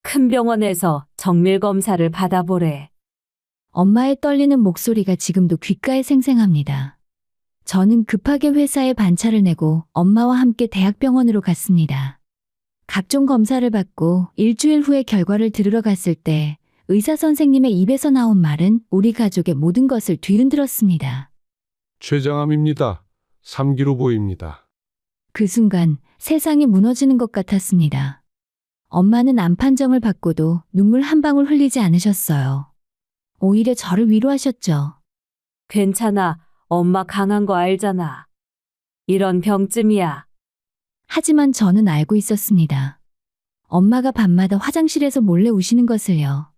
S5: 큰 병원에서 정밀 검사를 받아보래.
S1: 엄마의 떨리는 목소리가 지금도 귓가에 생생합니다. 저는 급하게 회사에 반차를 내고 엄마와 함께 대학병원으로 갔습니다. 각종 검사를 받고 일주일 후에 결과를 들으러 갔을 때 의사 선생님의 입에서 나온 말은 우리 가족의 모든 것을 뒤흔들었습니다.
S7: 췌장암입니다. 3기로 보입니다.
S1: 그 순간 세상이 무너지는 것 같았습니다. 엄마는 암 판정을 받고도 눈물 한 방울 흘리지 않으셨어요. 오히려 저를 위로하셨죠.
S5: 괜찮아. 엄마 강한 거 알잖아. 이런 병쯤이야.
S1: 하지만 저는 알고 있었습니다. 엄마가 밤마다 화장실에서 몰래 우시는 것을요.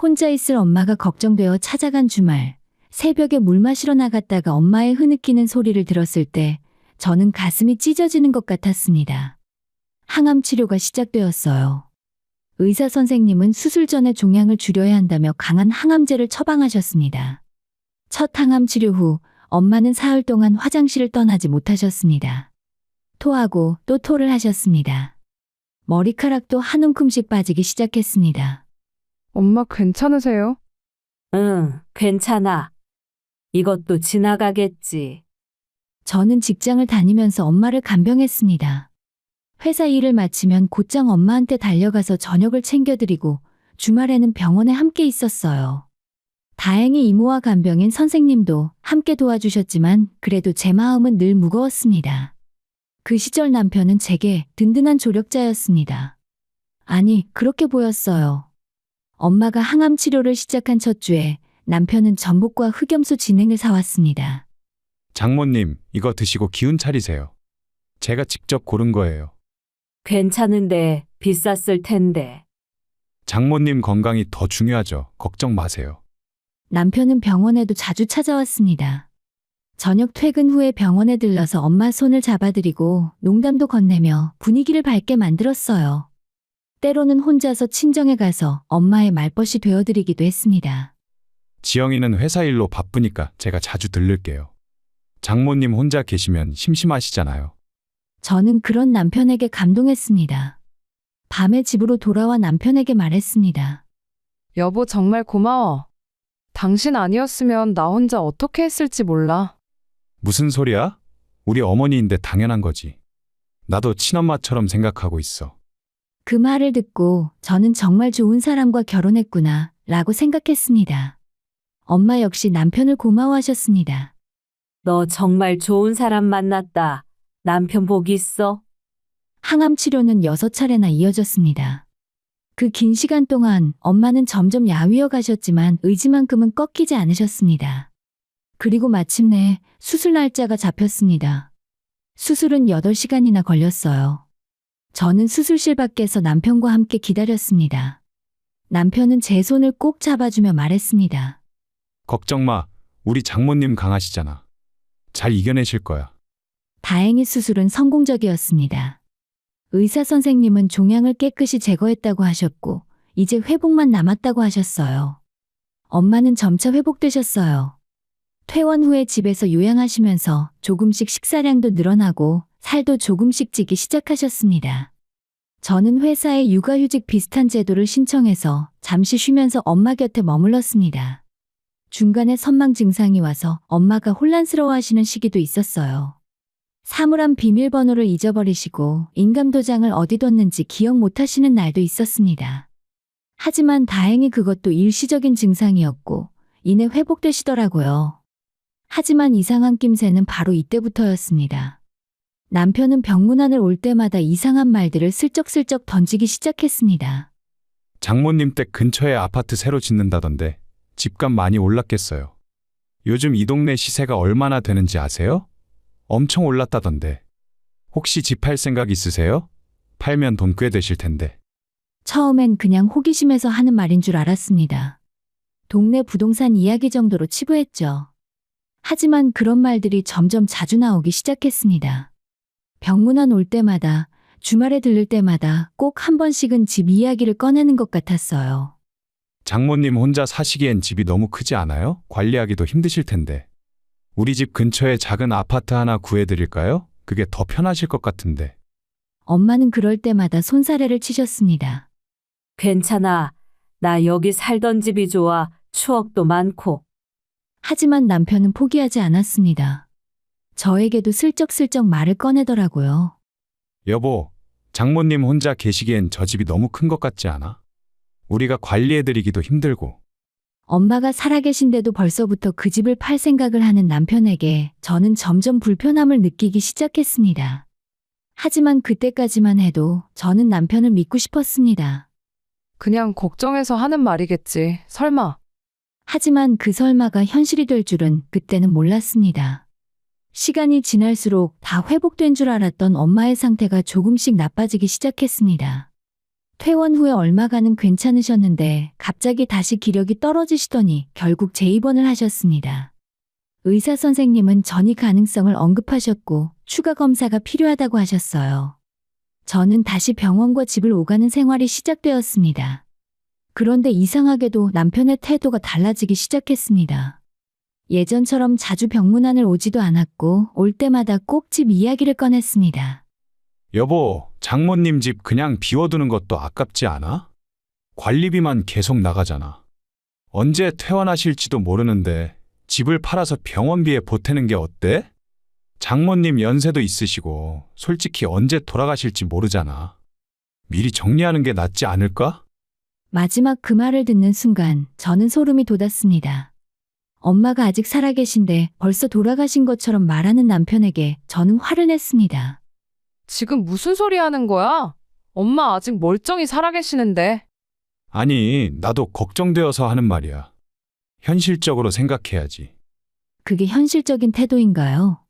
S1: 혼자 있을 엄마가 걱정되어 찾아간 주말, 새벽에 물 마시러 나갔다가 엄마의 흐느끼는 소리를 들었을 때 저는 가슴이 찢어지는 것 같았습니다. 항암 치료가 시작되었어요. 의사 선생님은 수술 전에 종양을 줄여야 한다며 강한 항암제를 처방하셨습니다. 첫 항암 치료 후 엄마는 사흘 동안 화장실을 떠나지 못하셨습니다. 토하고 또 토를 하셨습니다. 머리카락도 한 움큼씩 빠지기 시작했습니다.
S8: 엄마 괜찮으세요?
S5: 응, 괜찮아. 이것도 지나가겠지.
S1: 저는 직장을 다니면서 엄마를 간병했습니다. 회사 일을 마치면 곧장 엄마한테 달려가서 저녁을 챙겨드리고 주말에는 병원에 함께 있었어요. 다행히 이모와 간병인 선생님도 함께 도와주셨지만 그래도 제 마음은 늘 무거웠습니다. 그 시절 남편은 제게 든든한 조력자였습니다. 아니, 그렇게 보였어요. 엄마가 항암 치료를 시작한 첫 주에 남편은 전복과 흑염소 진행을 사왔습니다.
S2: 장모님, 이거 드시고 기운 차리세요. 제가 직접 고른 거예요.
S5: 괜찮은데 비쌌을 텐데.
S2: 장모님 건강이 더 중요하죠. 걱정 마세요.
S1: 남편은 병원에도 자주 찾아왔습니다. 저녁 퇴근 후에 병원에 들러서 엄마 손을 잡아드리고 농담도 건네며 분위기를 밝게 만들었어요. 때로는 혼자서 친정에 가서 엄마의 말벗이 되어드리기도 했습니다.
S2: 지영이는 회사 일로 바쁘니까 제가 자주 들를게요. 장모님 혼자 계시면 심심하시잖아요.
S1: 저는 그런 남편에게 감동했습니다. 밤에 집으로 돌아와 남편에게 말했습니다.
S8: 여보, 정말 고마워. 당신 아니었으면 나 혼자 어떻게 했을지 몰라.
S2: 무슨 소리야? 우리 어머니인데 당연한 거지. 나도 친엄마처럼 생각하고 있어.
S1: 그 말을 듣고 저는 정말 좋은 사람과 결혼했구나 라고 생각했습니다. 엄마 역시 남편을 고마워하셨습니다.
S5: 너 정말 좋은 사람 만났다. 남편 복 있어?
S1: 항암 치료는 6차례나 이어졌습니다. 그 긴 시간 동안 엄마는 점점 야위어 가셨지만 의지만큼은 꺾이지 않으셨습니다. 그리고 마침내 수술 날짜가 잡혔습니다. 수술은 8시간이나 걸렸어요. 저는 수술실 밖에서 남편과 함께 기다렸습니다. 남편은 제 손을 꼭 잡아주며 말했습니다.
S2: 걱정 마. 우리 장모님 강하시잖아. 잘 이겨내실 거야.
S1: 다행히 수술은 성공적이었습니다. 의사 선생님은 종양을 깨끗이 제거했다고 하셨고, 이제 회복만 남았다고 하셨어요. 엄마는 점차 회복되셨어요. 퇴원 후에 집에서 요양하시면서 조금씩 식사량도 늘어나고 살도 조금씩 찌기 시작하셨습니다. 저는 회사에 육아휴직 비슷한 제도를 신청해서 잠시 쉬면서 엄마 곁에 머물렀습니다. 중간에 선망 증상이 와서 엄마가 혼란스러워하시는 시기도 있었어요. 사물함 비밀번호를 잊어버리시고 인감도장을 어디 뒀는지 기억 못하시는 날도 있었습니다. 하지만 다행히 그것도 일시적인 증상이었고 이내 회복되시더라고요. 하지만 이상한 낌새는 바로 이때부터였습니다. 남편은 병문안을 올 때마다 이상한 말들을 슬쩍슬쩍 던지기 시작했습니다.
S2: 장모님 댁 근처에 아파트 새로 짓는다던데 집값 많이 올랐겠어요. 요즘 이 동네 시세가 얼마나 되는지 아세요? 엄청 올랐다던데. 혹시 집 팔 생각 있으세요? 팔면 돈 꽤 되실 텐데.
S1: 처음엔 그냥 호기심에서 하는 말인 줄 알았습니다. 동네 부동산 이야기 정도로 치부했죠. 하지만 그런 말들이 점점 자주 나오기 시작했습니다. 병문안 올 때마다, 주말에 들를 때마다 꼭 한 번씩은 집 이야기를 꺼내는 것 같았어요.
S2: 장모님 혼자 사시기엔 집이 너무 크지 않아요? 관리하기도 힘드실 텐데. 우리 집 근처에 작은 아파트 하나 구해드릴까요? 그게 더 편하실 것 같은데.
S1: 엄마는 그럴 때마다 손사래를 치셨습니다.
S5: 괜찮아. 나 여기 살던 집이 좋아. 추억도 많고.
S1: 하지만 남편은 포기하지 않았습니다. 저에게도 슬쩍슬쩍 말을 꺼내더라고요.
S2: 여보, 장모님 혼자 계시기엔 저 집이 너무 큰 것 같지 않아? 우리가 관리해드리기도 힘들고.
S1: 엄마가 살아계신데도 벌써부터 그 집을 팔 생각을 하는 남편에게 저는 점점 불편함을 느끼기 시작했습니다. 하지만 그때까지만 해도 저는 남편을 믿고 싶었습니다.
S8: 그냥 걱정해서 하는 말이겠지. 설마.
S1: 하지만 그 설마가 현실이 될 줄은 그때는 몰랐습니다. 시간이 지날수록 다 회복된 줄 알았던 엄마의 상태가 조금씩 나빠지기 시작했습니다. 퇴원 후에 얼마간은 괜찮으셨는데 갑자기 다시 기력이 떨어지시더니 결국 재입원을 하셨습니다. 의사 선생님은 전이 가능성을 언급하셨고 추가 검사가 필요하다고 하셨어요. 저는 다시 병원과 집을 오가는 생활이 시작되었습니다. 그런데 이상하게도 남편의 태도가 달라지기 시작했습니다. 예전처럼 자주 병문안을 오지도 않았고 올 때마다 꼭 집 이야기를 꺼냈습니다.
S2: 여보, 장모님 집 그냥 비워두는 것도 아깝지 않아? 관리비만 계속 나가잖아. 언제 퇴원하실지도 모르는데 집을 팔아서 병원비에 보태는 게 어때? 장모님 연세도 있으시고 솔직히 언제 돌아가실지 모르잖아. 미리 정리하는 게 낫지 않을까?
S1: 마지막 그 말을 듣는 순간 저는 소름이 돋았습니다. 엄마가 아직 살아계신데 벌써 돌아가신 것처럼 말하는 남편에게 저는 화를 냈습니다.
S8: 지금 무슨 소리 하는 거야? 엄마 아직 멀쩡히 살아계시는데.
S2: 아니, 나도 걱정되어서 하는 말이야. 현실적으로 생각해야지.
S1: 그게 현실적인 태도인가요?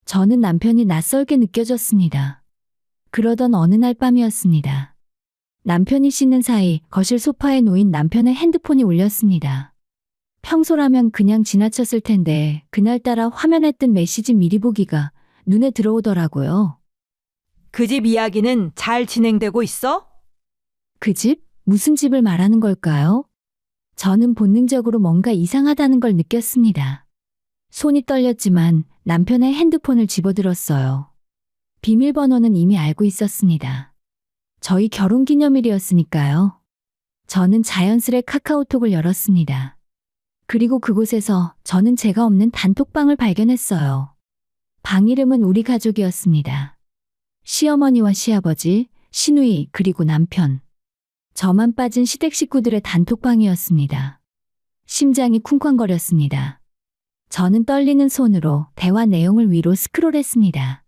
S1: 저는 남편이 낯설게 느껴졌습니다. 그러던 어느 날 밤이었습니다. 남편이 씻는 사이 거실 소파에 놓인 남편의 핸드폰이 울렸습니다. 평소라면 그냥 지나쳤을 텐데 그날따라 화면에 뜬 메시지 미리 보기가 눈에 들어오더라고요.
S4: 그 집 이야기는 잘 진행되고 있어?
S1: 그 집? 무슨 집을 말하는 걸까요? 저는 본능적으로 뭔가 이상하다는 걸 느꼈습니다. 손이 떨렸지만 남편의 핸드폰을 집어들었어요. 비밀번호는 이미 알고 있었습니다. 저희 결혼기념일이었으니까요. 저는 자연스레 카카오톡을 열었습니다. 그리고 그곳에서 저는 제가 없는 단톡방을 발견했어요. 방 이름은 우리 가족이었습니다. 시어머니와 시아버지, 시누이, 그리고 남편. 저만 빠진 시댁 식구들의 단톡방이었습니다. 심장이 쿵쾅거렸습니다. 저는 떨리는 손으로 대화 내용을 위로 스크롤했습니다.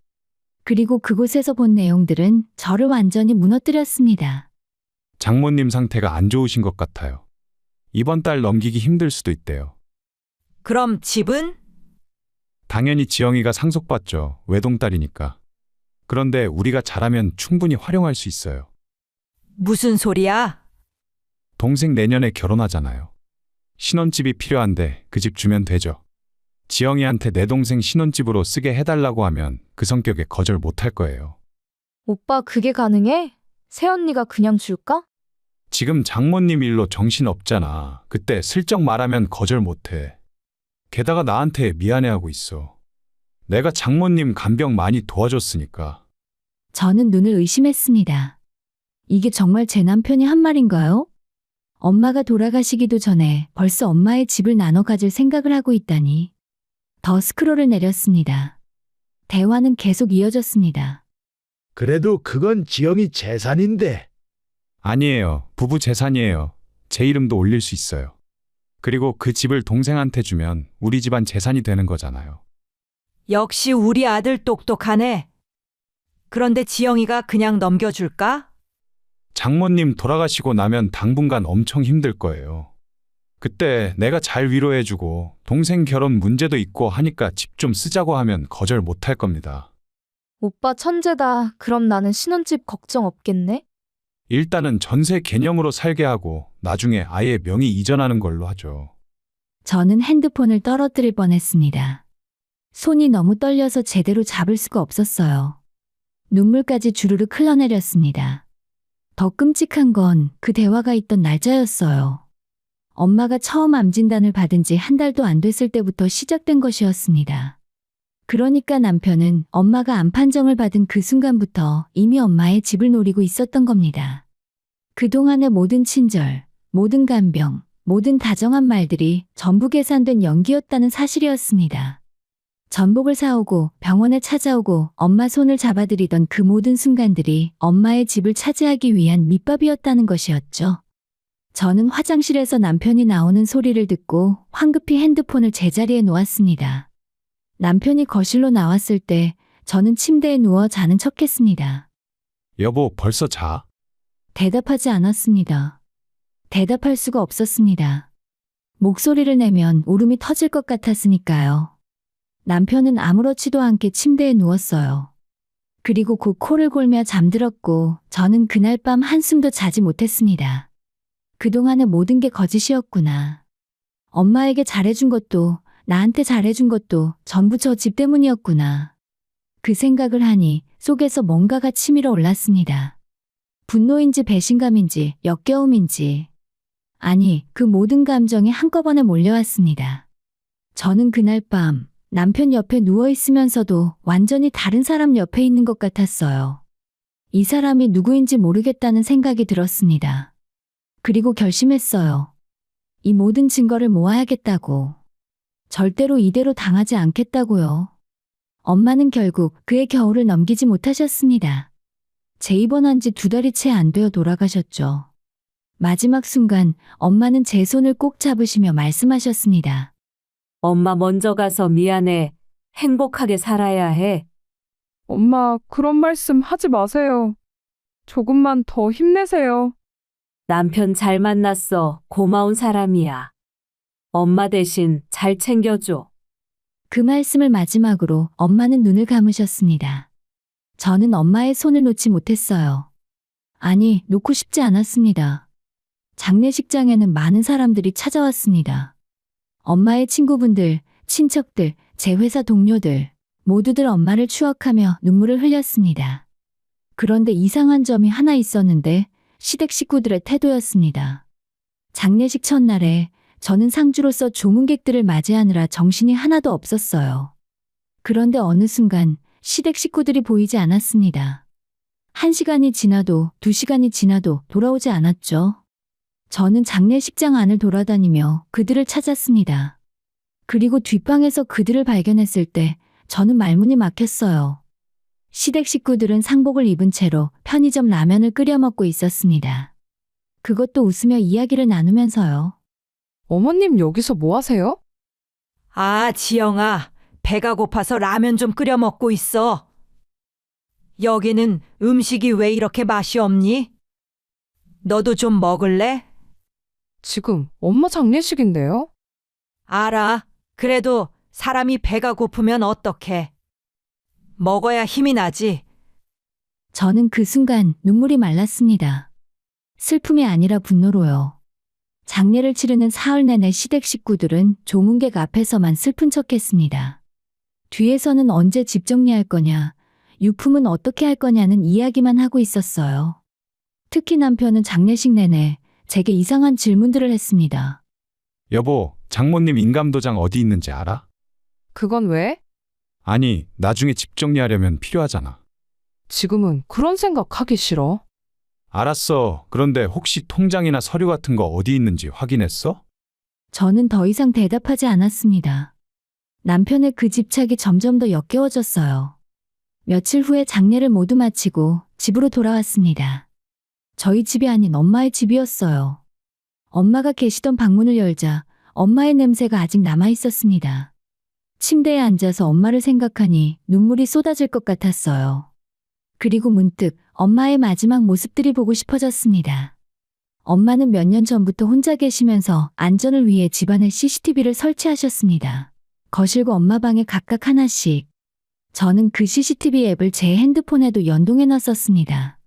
S1: 그리고 그곳에서 본 내용들은 저를 완전히 무너뜨렸습니다.
S2: 장모님 상태가 안 좋으신 것 같아요. 이번 달 넘기기 힘들 수도 있대요.
S4: 그럼 집은?
S2: 당연히 지영이가 상속받죠. 외동딸이니까. 그런데 우리가 잘하면 충분히 활용할 수 있어요.
S4: 무슨 소리야?
S2: 동생 내년에 결혼하잖아요. 신혼집이 필요한데 그 집 주면 되죠. 지영이한테 내 동생 신혼집으로 쓰게 해달라고 하면 그 성격에 거절 못할 거예요.
S6: 오빠 그게 가능해? 새언니가 그냥 줄까?
S2: 지금 장모님 일로 정신 없잖아. 그때 슬쩍 말하면 거절 못해. 게다가 나한테 미안해하고 있어. 내가 장모님 간병 많이 도와줬으니까.
S1: 저는 눈을 의심했습니다. 이게 정말 제 남편이 한 말인가요? 엄마가 돌아가시기도 전에 벌써 엄마의 집을 나눠 가질 생각을 하고 있다니. 더 스크롤을 내렸습니다. 대화는 계속 이어졌습니다.
S9: 그래도 그건 지영이 재산인데.
S2: 아니에요. 부부 재산이에요. 제 이름도 올릴 수 있어요. 그리고 그 집을 동생한테 주면 우리 집안 재산이 되는 거잖아요.
S4: 역시 우리 아들 똑똑하네. 그런데 지영이가 그냥 넘겨줄까?
S2: 장모님 돌아가시고 나면 당분간 엄청 힘들 거예요. 그때 내가 잘 위로해주고 동생 결혼 문제도 있고 하니까 집 좀 쓰자고 하면 거절 못할 겁니다.
S6: 오빠 천재다. 그럼 나는 신혼집 걱정 없겠네?
S2: 일단은 전세 개념으로 살게 하고 나중에 아예 명의 이전하는 걸로 하죠.
S1: 저는 핸드폰을 떨어뜨릴 뻔했습니다. 손이 너무 떨려서 제대로 잡을 수가 없었어요. 눈물까지 주르륵 흘러내렸습니다. 더 끔찍한 건 그 대화가 있던 날짜였어요. 엄마가 처음 암 진단을 받은 지 한 달도 안 됐을 때부터 시작된 것이었습니다. 그러니까 남편은 엄마가 암 판정을 받은 그 순간부터 이미 엄마의 집을 노리고 있었던 겁니다. 그동안의 모든 친절, 모든 간병, 모든 다정한 말들이 전부 계산된 연기였다는 사실이었습니다. 전복을 사오고 병원에 찾아오고 엄마 손을 잡아들이던 그 모든 순간들이 엄마의 집을 차지하기 위한 밑밥이었다는 것이었죠. 저는 화장실에서 남편이 나오는 소리를 듣고 황급히 핸드폰을 제자리에 놓았습니다. 남편이 거실로 나왔을 때 저는 침대에 누워 자는 척했습니다.
S2: 여보, 벌써 자?
S1: 대답하지 않았습니다. 대답할 수가 없었습니다. 목소리를 내면 울음이 터질 것 같았으니까요. 남편은 아무렇지도 않게 침대에 누웠어요. 그리고 곧 코를 골며 잠들었고 저는 그날 밤 한숨도 자지 못했습니다. 그동안의 모든 게 거짓이었구나. 엄마에게 잘해준 것도 나한테 잘해준 것도 전부 저 집 때문이었구나. 그 생각을 하니 속에서 뭔가가 치밀어 올랐습니다. 분노인지 배신감인지 역겨움인지. 아니, 그 모든 감정이 한꺼번에 몰려왔습니다. 저는 그날 밤 남편 옆에 누워 있으면서도 완전히 다른 사람 옆에 있는 것 같았어요. 이 사람이 누구인지 모르겠다는 생각이 들었습니다. 그리고 결심했어요. 이 모든 증거를 모아야겠다고. 절대로 이대로 당하지 않겠다고요. 엄마는 결국 그의 겨울을 넘기지 못하셨습니다. 재입원한 지 2달이 채 안 되어 돌아가셨죠. 마지막 순간 엄마는 제 손을 꼭 잡으시며 말씀하셨습니다.
S5: 엄마 먼저 가서 미안해. 행복하게 살아야 해.
S8: 엄마, 그런 말씀 하지 마세요. 조금만 더 힘내세요.
S5: 남편 잘 만났어. 고마운 사람이야. 엄마 대신 잘 챙겨줘.
S1: 그 말씀을 마지막으로 엄마는 눈을 감으셨습니다. 저는 엄마의 손을 놓지 못했어요. 아니, 놓고 싶지 않았습니다. 장례식장에는 많은 사람들이 찾아왔습니다. 엄마의 친구분들, 친척들, 제 회사 동료들, 모두들 엄마를 추억하며 눈물을 흘렸습니다. 그런데 이상한 점이 하나 있었는데 시댁 식구들의 태도였습니다. 장례식 첫날에 저는 상주로서 조문객들을 맞이하느라 정신이 하나도 없었어요. 그런데 어느 순간 시댁 식구들이 보이지 않았습니다. 1시간이 지나도 2시간이 지나도 돌아오지 않았죠. 저는 장례식장 안을 돌아다니며 그들을 찾았습니다. 그리고 뒷방에서 그들을 발견했을 때 저는 말문이 막혔어요. 시댁 식구들은 상복을 입은 채로 편의점 라면을 끓여 먹고 있었습니다. 그것도 웃으며 이야기를 나누면서요.
S8: 어머님 여기서 뭐 하세요?
S4: 아, 지영아, 배가 고파서 라면 좀 끓여 먹고 있어. 여기는 음식이 왜 이렇게 맛이 없니? 너도 좀 먹을래?
S8: 지금 엄마 장례식인데요?
S4: 알아. 그래도 사람이 배가 고프면 어떡해. 먹어야 힘이 나지.
S1: 저는 그 순간 눈물이 말랐습니다. 슬픔이 아니라 분노로요. 장례를 치르는 사흘 내내 시댁 식구들은 조문객 앞에서만 슬픈 척했습니다. 뒤에서는 언제 집 정리할 거냐, 유품은 어떻게 할 거냐는 이야기만 하고 있었어요. 특히 남편은 장례식 내내 제게 이상한 질문들을 했습니다.
S2: 여보, 장모님 인감도장 어디 있는지 알아?
S8: 그건 왜?
S2: 아니, 나중에 집 정리하려면 필요하잖아.
S8: 지금은 그런 생각 하기 싫어.
S2: 알았어. 그런데 혹시 통장이나 서류 같은 거 어디 있는지 확인했어?
S1: 저는 더 이상 대답하지 않았습니다. 남편의 그 집착이 점점 더 역겨워졌어요. 며칠 후에 장례를 모두 마치고 집으로 돌아왔습니다. 저희 집이 아닌 엄마의 집이었어요. 엄마가 계시던 방문을 열자 엄마의 냄새가 아직 남아 있었습니다. 침대에 앉아서 엄마를 생각하니 눈물이 쏟아질 것 같았어요. 그리고 문득 엄마의 마지막 모습들이 보고 싶어졌습니다. 엄마는 몇 년 전부터 혼자 계시면서 안전을 위해 집안에 CCTV를 설치하셨습니다. 거실과 엄마 방에 각각 하나씩. 저는 그 CCTV 앱을 제 핸드폰에도 연동해 놨었습니다.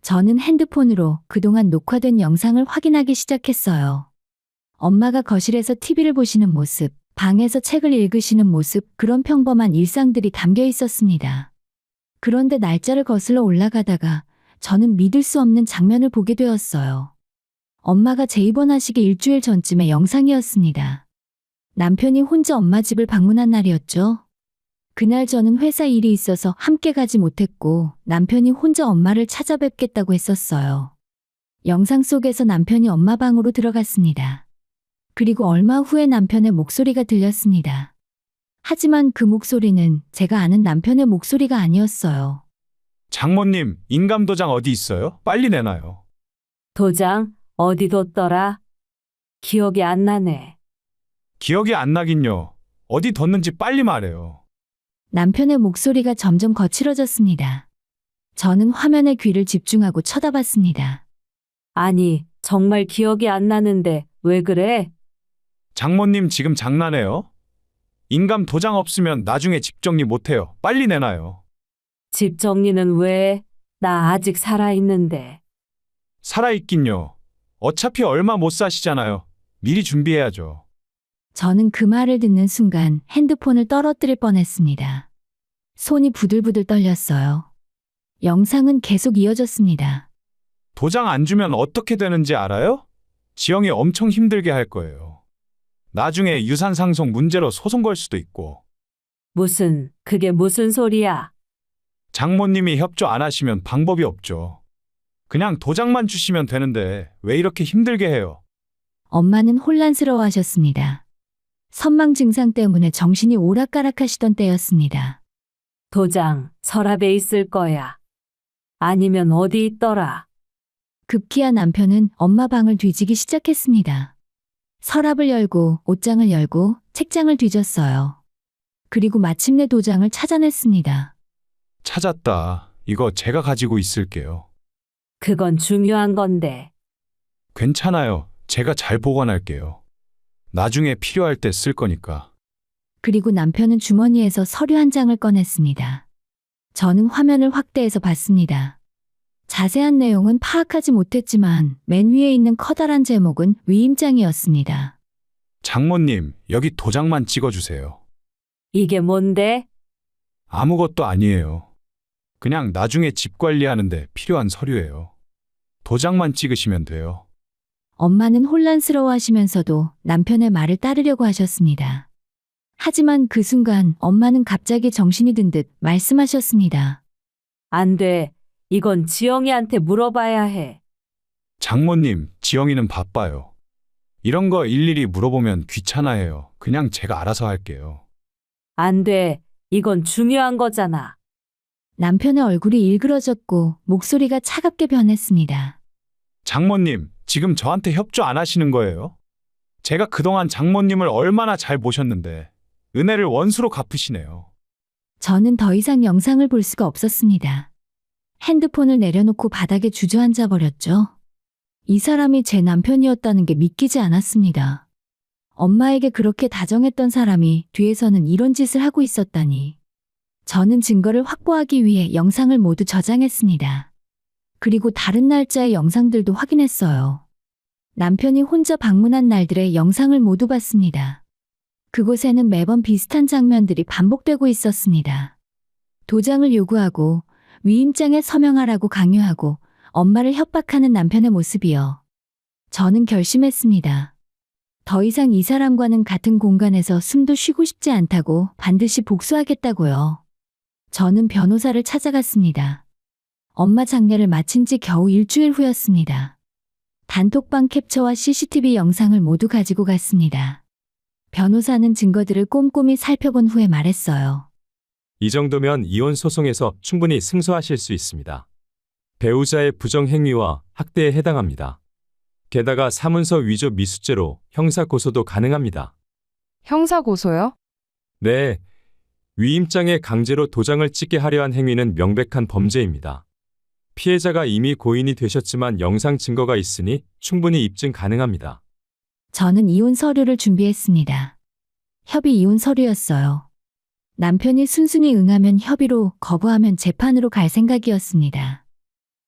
S1: 저는 핸드폰으로 그동안 녹화된 영상을 확인하기 시작했어요. 엄마가 거실에서 TV를 보시는 모습, 방에서 책을 읽으시는 모습, 그런 평범한 일상들이 담겨 있었습니다. 그런데 날짜를 거슬러 올라가다가 저는 믿을 수 없는 장면을 보게 되었어요. 엄마가 재입원하시기 일주일 전쯤의 영상이었습니다. 남편이 혼자 엄마 집을 방문한 날이었죠. 그날 저는 회사 일이 있어서 함께 가지 못했고 남편이 혼자 엄마를 찾아뵙겠다고 했었어요. 영상 속에서 남편이 엄마 방으로 들어갔습니다. 그리고 얼마 후에 남편의 목소리가 들렸습니다. 하지만 그 목소리는 제가 아는 남편의 목소리가 아니었어요.
S2: 장모님, 인감도장 어디 있어요? 빨리 내놔요.
S5: 도장 어디 뒀더라? 기억이 안 나네.
S2: 기억이 안 나긴요. 어디 뒀는지 빨리 말해요.
S1: 남편의 목소리가 점점 거칠어졌습니다. 저는 화면에 귀를 집중하고 쳐다봤습니다.
S5: 아니, 정말 기억이 안 나는데 왜 그래?
S2: 장모님 지금 장난해요? 인감 도장 없으면 나중에 집 정리 못해요. 빨리 내놔요.
S5: 집 정리는 왜? 나 아직 살아있는데.
S2: 살아있긴요. 어차피 얼마 못 사시잖아요. 미리 준비해야죠.
S1: 저는 그 말을 듣는 순간 핸드폰을 떨어뜨릴 뻔했습니다. 손이 부들부들 떨렸어요. 영상은 계속 이어졌습니다.
S2: 도장 안 주면 어떻게 되는지 알아요? 지영이 엄청 힘들게 할 거예요. 나중에 유산 상속 문제로 소송 걸 수도 있고.
S5: 그게 무슨 소리야?
S2: 장모님이 협조 안 하시면 방법이 없죠. 그냥 도장만 주시면 되는데 왜 이렇게 힘들게 해요?
S1: 엄마는 혼란스러워하셨습니다. 선망 증상 때문에 정신이 오락가락하시던 때였습니다.
S5: 도장 서랍에 있을 거야. 아니면 어디 있더라?
S1: 급기야 남편은 엄마 방을 뒤지기 시작했습니다. 서랍을 열고 옷장을 열고 책장을 뒤졌어요. 그리고 마침내 도장을 찾아냈습니다.
S2: 찾았다. 이거 제가 가지고 있을게요.
S5: 그건 중요한 건데.
S2: 괜찮아요. 제가 잘 보관할게요. 나중에 필요할 때 쓸 거니까.
S1: 그리고 남편은 주머니에서 서류 한 장을 꺼냈습니다. 저는 화면을 확대해서 봤습니다. 자세한 내용은 파악하지 못했지만 맨 위에 있는 커다란 제목은 위임장이었습니다.
S2: 장모님, 여기 도장만 찍어주세요.
S5: 이게 뭔데?
S2: 아무것도 아니에요. 그냥 나중에 집 관리하는데 필요한 서류예요. 도장만 찍으시면 돼요.
S1: 엄마는 혼란스러워하시면서도 남편의 말을 따르려고 하셨습니다. 하지만 그 순간 엄마는 갑자기 정신이 든 듯 말씀하셨습니다.
S5: 안 돼. 이건 지영이한테 물어봐야 해.
S2: 장모님, 지영이는 바빠요. 이런 거 일일이 물어보면 귀찮아해요. 그냥 제가 알아서 할게요.
S5: 안 돼. 이건 중요한 거잖아.
S1: 남편의 얼굴이 일그러졌고 목소리가 차갑게 변했습니다.
S2: 장모님, 지금 저한테 협조 안 하시는 거예요? 제가 그동안 장모님을 얼마나 잘 모셨는데 은혜를 원수로 갚으시네요.
S1: 저는 더 이상 영상을 볼 수가 없었습니다. 핸드폰을 내려놓고 바닥에 주저앉아 버렸죠. 이 사람이 제 남편이었다는 게 믿기지 않았습니다. 엄마에게 그렇게 다정했던 사람이 뒤에서는 이런 짓을 하고 있었다니. 저는 증거를 확보하기 위해 영상을 모두 저장했습니다. 그리고 다른 날짜의 영상들도 확인했어요. 남편이 혼자 방문한 날들의 영상을 모두 봤습니다. 그곳에는 매번 비슷한 장면들이 반복되고 있었습니다. 도장을 요구하고 위임장에 서명하라고 강요하고 엄마를 협박하는 남편의 모습이요. 저는 결심했습니다. 더 이상 이 사람과는 같은 공간에서 숨도 쉬고 싶지 않다고 반드시 복수하겠다고요. 저는 변호사를 찾아갔습니다. 엄마 장례를 마친 지 겨우 일주일 후였습니다. 단톡방 캡처와 CCTV 영상을 모두 가지고 갔습니다. 변호사는 증거들을 꼼꼼히 살펴본 후에 말했어요.
S10: 이 정도면 이혼 소송에서 충분히 승소하실 수 있습니다. 배우자의 부정행위와 학대에 해당합니다. 게다가 사문서 위조 미수죄로 형사고소도 가능합니다.
S8: 형사고소요?
S10: 네, 위임장에 강제로 도장을 찍게 하려 한 행위는 명백한 범죄입니다. 피해자가 이미 고인이 되셨지만 영상 증거가 있으니 충분히 입증 가능합니다.
S1: 저는 이혼 서류를 준비했습니다. 협의 이혼 서류였어요. 남편이 순순히 응하면 협의로, 거부하면 재판으로 갈 생각이었습니다.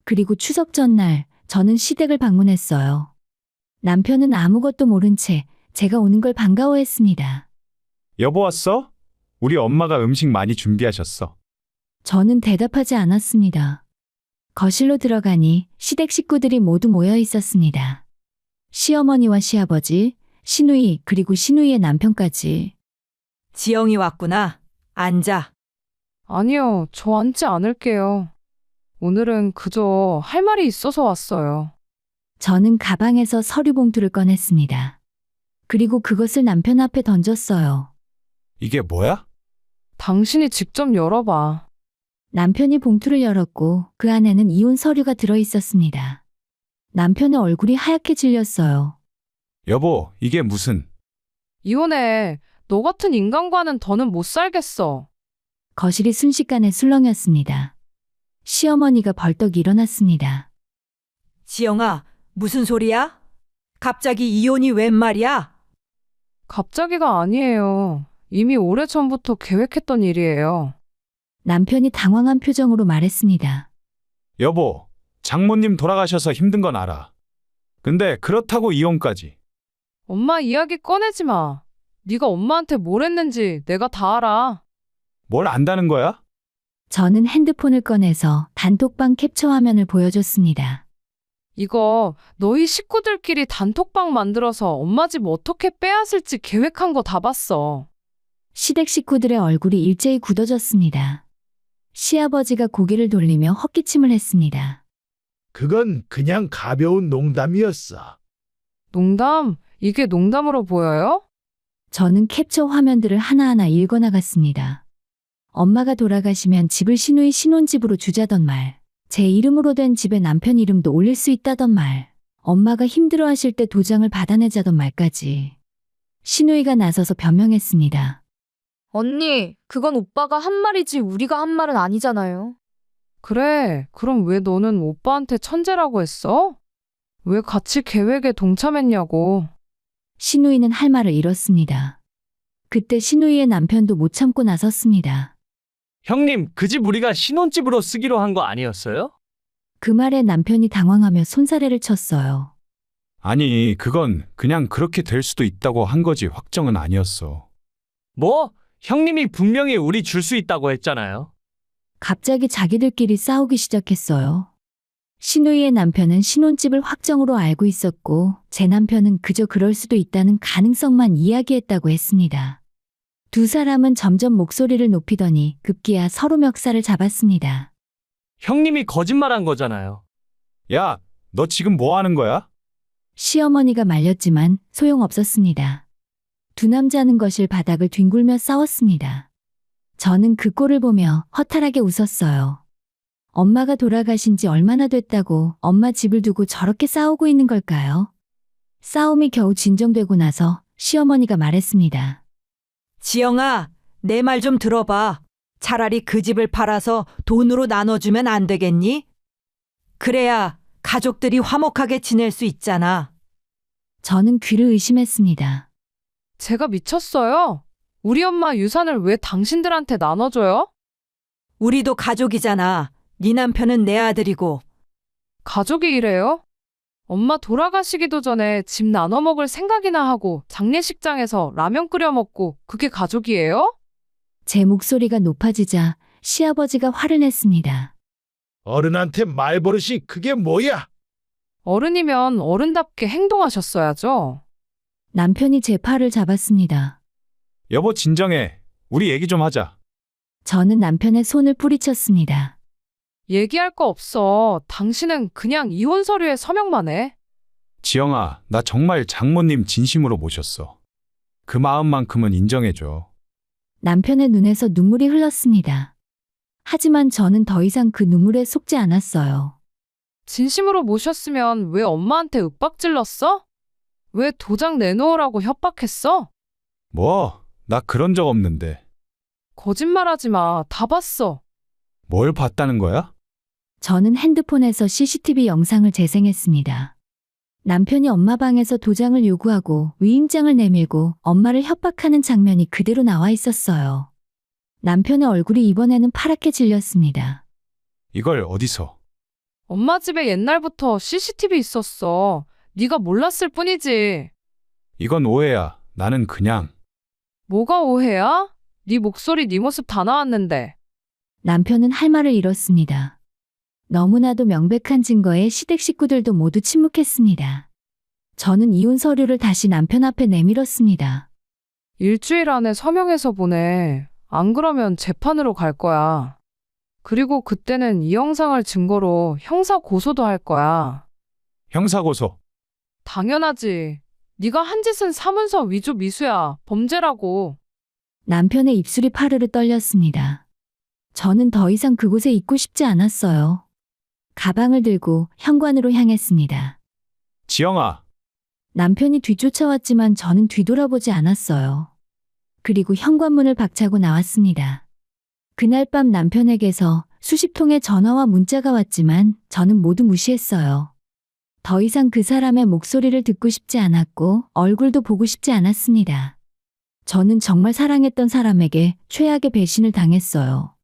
S1: 그리고 추석 전날 저는 시댁을 방문했어요. 남편은 아무것도 모른 채 제가 오는 걸 반가워했습니다.
S2: 여보 왔어? 우리 엄마가 음식 많이 준비하셨어.
S1: 저는 대답하지 않았습니다. 거실로 들어가니 시댁 식구들이 모두 모여 있었습니다. 시어머니와 시아버지, 시누이, 그리고 시누이의 남편까지.
S4: 지영이 왔구나. 앉아.
S8: 아니요, 저 앉지 않을게요. 오늘은 그저 할 말이 있어서 왔어요.
S1: 저는 가방에서 서류 봉투를 꺼냈습니다. 그리고 그것을 남편 앞에 던졌어요.
S2: 이게 뭐야?
S8: 당신이 직접 열어봐.
S1: 남편이 봉투를 열었고 그 안에는 이혼 서류가 들어 있었습니다. 남편의 얼굴이 하얗게 질렸어요.
S2: 여보, 이게 무슨...
S8: 이혼해. 너 같은 인간과는 더는 못 살겠어.
S1: 거실이 순식간에 술렁였습니다. 시어머니가 벌떡 일어났습니다.
S4: 지영아, 무슨 소리야? 갑자기 이혼이 웬 말이야?
S8: 갑자기가 아니에요. 이미 오래전부터 계획했던 일이에요.
S1: 남편이 당황한 표정으로 말했습니다.
S2: 여보, 장모님 돌아가셔서 힘든 건 알아. 근데 그렇다고 이혼까지.
S8: 엄마 이야기 꺼내지 마. 네가 엄마한테 뭘 했는지 내가 다 알아.
S2: 뭘 안다는 거야?
S1: 저는 핸드폰을 꺼내서 단톡방 캡처 화면을 보여줬습니다.
S8: 이거 너희 식구들끼리 단톡방 만들어서 엄마 집 어떻게 빼앗을지 계획한 거 다 봤어.
S1: 시댁 식구들의 얼굴이 일제히 굳어졌습니다. 시아버지가 고개를 돌리며 헛기침을 했습니다.
S9: 그건 그냥 가벼운 농담이었어.
S8: 농담? 이게 농담으로 보여요?
S1: 저는 캡처 화면들을 하나하나 읽어나갔습니다. 엄마가 돌아가시면 집을 시누이 신혼집으로 주자던 말, 제 이름으로 된 집에 남편 이름도 올릴 수 있다던 말, 엄마가 힘들어하실 때 도장을 받아내자던 말까지. 시누이가 나서서 변명했습니다.
S6: 언니, 그건 오빠가 한 말이지 우리가 한 말은 아니잖아요.
S8: 그래, 그럼 왜 너는 오빠한테 천재라고 했어? 왜 같이 계획에 동참했냐고.
S1: 시누이는 할 말을 잃었습니다. 그때 시누이의 남편도 못 참고 나섰습니다.
S11: 형님, 그 집 우리가 신혼집으로 쓰기로 한 거 아니었어요?
S1: 그 말에 남편이 당황하며 손사래를 쳤어요.
S2: 아니, 그건 그냥 그렇게 될 수도 있다고 한 거지 확정은 아니었어.
S11: 뭐? 형님이 분명히 우리 줄 수 있다고 했잖아요.
S1: 갑자기 자기들끼리 싸우기 시작했어요. 시누이의 남편은 신혼집을 확정으로 알고 있었고 제 남편은 그저 그럴 수도 있다는 가능성만 이야기했다고 했습니다. 두 사람은 점점 목소리를 높이더니 급기야 서로 멱살을 잡았습니다.
S11: 형님이 거짓말한 거잖아요.
S2: 야, 너 지금 뭐 하는 거야?
S1: 시어머니가 말렸지만 소용없었습니다. 두 남자는 거실 바닥을 뒹굴며 싸웠습니다. 저는 그 꼴을 보며 허탈하게 웃었어요. 엄마가 돌아가신 지 얼마나 됐다고 엄마 집을 두고 저렇게 싸우고 있는 걸까요? 싸움이 겨우 진정되고 나서 시어머니가 말했습니다.
S4: 지영아, 내 말 좀 들어봐. 차라리 그 집을 팔아서 돈으로 나눠주면 안 되겠니? 그래야 가족들이 화목하게 지낼 수 있잖아.
S1: 저는 귀를 의심했습니다.
S8: 제가 미쳤어요? 우리 엄마 유산을 왜 당신들한테 나눠줘요?
S4: 우리도 가족이잖아. 네 남편은 내 아들이고.
S8: 가족이 이래요? 엄마 돌아가시기도 전에 집 나눠 먹을 생각이나 하고 장례식장에서 라면 끓여 먹고 그게 가족이에요?
S1: 제 목소리가 높아지자 시아버지가 화를 냈습니다.
S9: 어른한테 말버릇이 그게 뭐야?
S8: 어른이면 어른답게 행동하셨어야죠.
S1: 남편이 제 팔을 잡았습니다.
S2: 여보 진정해. 우리 얘기 좀 하자.
S1: 저는 남편의 손을 뿌리쳤습니다.
S8: 얘기할 거 없어. 당신은 그냥 이혼 서류에 서명만 해.
S2: 지영아, 나 정말 장모님 진심으로 모셨어. 그 마음만큼은 인정해줘.
S1: 남편의 눈에서 눈물이 흘렀습니다. 하지만 저는 더 이상 그 눈물에 속지 않았어요.
S8: 진심으로 모셨으면 왜 엄마한테 윽박질렀어? 왜 도장 내놓으라고 협박했어?
S2: 뭐? 나 그런 적 없는데.
S8: 거짓말하지 마. 다 봤어.
S2: 뭘 봤다는 거야?
S1: 저는 핸드폰에서 CCTV 영상을 재생했습니다. 남편이 엄마 방에서 도장을 요구하고 위임장을 내밀고 엄마를 협박하는 장면이 그대로 나와 있었어요. 남편의 얼굴이 이번에는 파랗게 질렸습니다.
S2: 이걸 어디서?
S8: 엄마 집에 옛날부터 CCTV 있었어. 네가 몰랐을 뿐이지.
S2: 이건 오해야. 나는 그냥.
S8: 뭐가 오해야? 네 목소리, 네 모습 다 나왔는데.
S1: 남편은 할 말을 잃었습니다. 너무나도 명백한 증거에 시댁 식구들도 모두 침묵했습니다. 저는 이혼 서류를 다시 남편 앞에 내밀었습니다.
S8: 일주일 안에 서명해서 보내. 안 그러면 재판으로 갈 거야. 그리고 그때는 이 영상을 증거로 형사 고소도 할 거야.
S2: 형사고소.
S8: 당연하지. 네가 한 짓은 사문서 위조 미수야. 범죄라고.
S1: 남편의 입술이 파르르 떨렸습니다. 저는 더 이상 그곳에 있고 싶지 않았어요. 가방을 들고 현관으로 향했습니다.
S2: 지영아.
S1: 남편이 뒤쫓아왔지만 저는 뒤돌아보지 않았어요. 그리고 현관문을 박차고 나왔습니다. 그날 밤 남편에게서 수십 통의 전화와 문자가 왔지만 저는 모두 무시했어요. 더 이상 그 사람의 목소리를 듣고 싶지 않았고 얼굴도 보고 싶지 않았습니다. 저는 정말 사랑했던 사람에게 최악의 배신을 당했어요.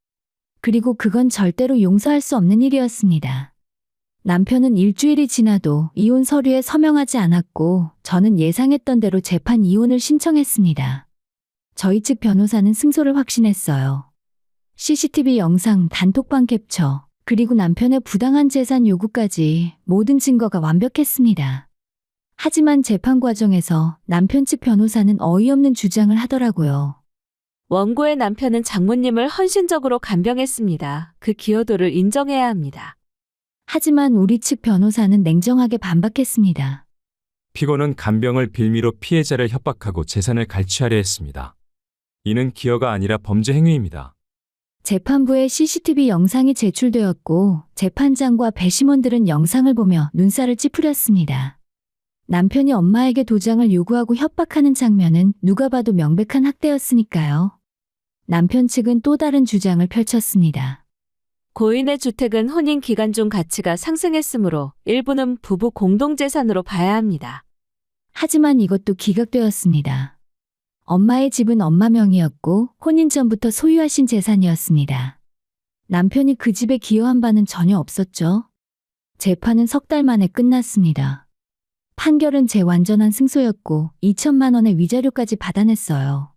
S1: 그리고 그건 절대로 용서할 수 없는 일이었습니다. 남편은 일주일이 지나도 이혼 서류에 서명하지 않았고 저는 예상했던 대로 재판 이혼을 신청했습니다. 저희 측 변호사는 승소를 확신했어요. CCTV 영상, 단톡방 캡처, 그리고 남편의 부당한 재산 요구까지 모든 증거가 완벽했습니다. 하지만 재판 과정에서 남편 측 변호사는 어이없는 주장을 하더라고요.
S5: 원고의 남편은 장모님을 헌신적으로 간병했습니다. 그 기여도를 인정해야 합니다.
S1: 하지만 우리 측 변호사는 냉정하게 반박했습니다.
S10: 피고는 간병을 빌미로 피해자를 협박하고 재산을 갈취하려 했습니다. 이는 기여가 아니라 범죄 행위입니다.
S1: 재판부에 CCTV 영상이 제출되었고 재판장과 배심원들은 영상을 보며 눈살을 찌푸렸습니다. 남편이 엄마에게 도장을 요구하고 협박하는 장면은 누가 봐도 명백한 학대였으니까요. 남편 측은 또 다른 주장을 펼쳤습니다.
S5: 고인의 주택은 혼인 기간 중 가치가 상승했으므로 일부는 부부 공동재산으로 봐야 합니다.
S1: 하지만 이것도 기각되었습니다. 엄마의 집은 엄마 명의였고 혼인 전부터 소유하신 재산이었습니다. 남편이 그 집에 기여한 바는 전혀 없었죠. 재판은 석 달 만에 끝났습니다. 판결은 제 완전한 승소였고 2천만 원의 위자료까지 받아냈어요.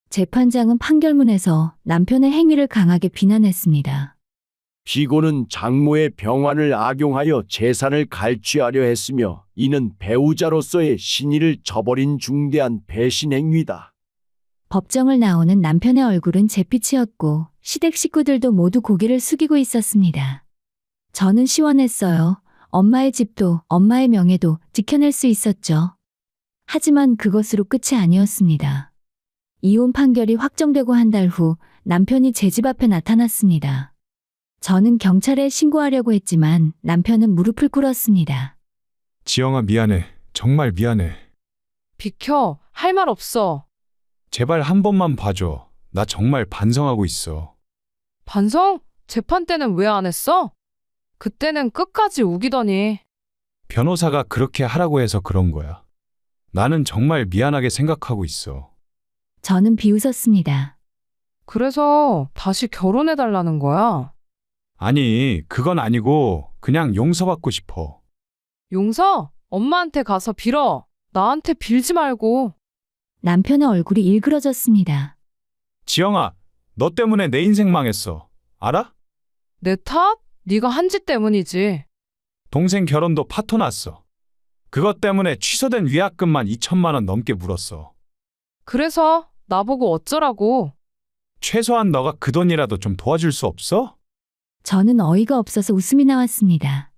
S1: 재판장은 판결문에서 남편의 행위를 강하게 비난했습니다.
S12: 피고는 장모의 병환을 악용하여 재산을 갈취하려 했으며 이는 배우자로서의 신의를 저버린 중대한 배신 행위다.
S1: 법정을 나오는 남편의 얼굴은 잿빛이었고 시댁 식구들도 모두 고개를 숙이고 있었습니다. 저는 시원했어요. 엄마의 집도 엄마의 명예도 지켜낼 수 있었죠. 하지만 그것으로 끝이 아니었습니다. 이혼 판결이 확정되고 한 달 후 남편이 제 집 앞에 나타났습니다. 저는 경찰에 신고하려고 했지만 남편은 무릎을 꿇었습니다.
S2: 지영아 미안해. 정말 미안해.
S8: 비켜. 할 말 없어.
S2: 제발 한 번만 봐줘. 나 정말 반성하고 있어.
S8: 반성? 재판 때는 왜 안 했어? 그때는 끝까지 우기더니.
S2: 변호사가 그렇게 하라고 해서 그런 거야. 나는 정말 미안하게 생각하고 있어.
S1: 저는 비웃었습니다.
S8: 그래서 다시 결혼해달라는 거야.
S2: 아니, 그건 아니고 그냥 용서받고 싶어.
S8: 용서? 엄마한테 가서 빌어. 나한테 빌지 말고.
S1: 남편의 얼굴이 일그러졌습니다.
S2: 지영아, 너 때문에 내 인생 망했어. 알아?
S8: 내 탓? 네가 한 짓 때문이지.
S2: 동생 결혼도 파토 났어. 그것 때문에 취소된 위약금만 2천만 원 넘게 물었어.
S8: 그래서 나보고 어쩌라고.
S2: 최소한 너가 그 돈이라도 좀 도와줄 수 없어?
S1: 저는 어이가 없어서 웃음이 나왔습니다.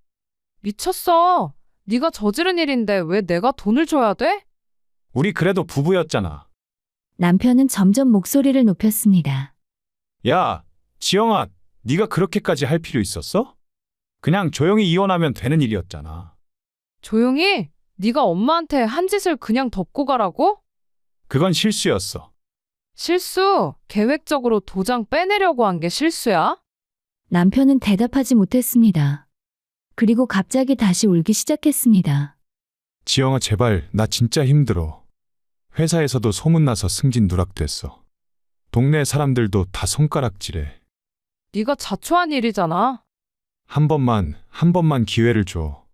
S8: 미쳤어. 네가 저지른 일인데 왜 내가 돈을 줘야 돼?
S2: 우리 그래도 부부였잖아.
S1: 남편은 점점 목소리를 높였습니다.
S2: 야, 지영아, 네가 그렇게까지 할 필요 있었어? 그냥 조용히 이혼하면 되는 일이었잖아.
S8: 조용히? 네가 엄마한테 한 짓을 그냥 덮고 가라고?
S2: 그건 실수였어.
S8: 실수? 계획적으로 도장 빼내려고 한 게 실수야?
S1: 남편은 대답하지 못했습니다. 그리고 갑자기 다시 울기 시작했습니다.
S2: 지영아, 제발, 나 진짜 힘들어. 회사에서도 소문나서 승진 누락됐어. 동네 사람들도 다 손가락질해.
S8: 네가 자초한 일이잖아.
S2: 한 번만 기회를 줘.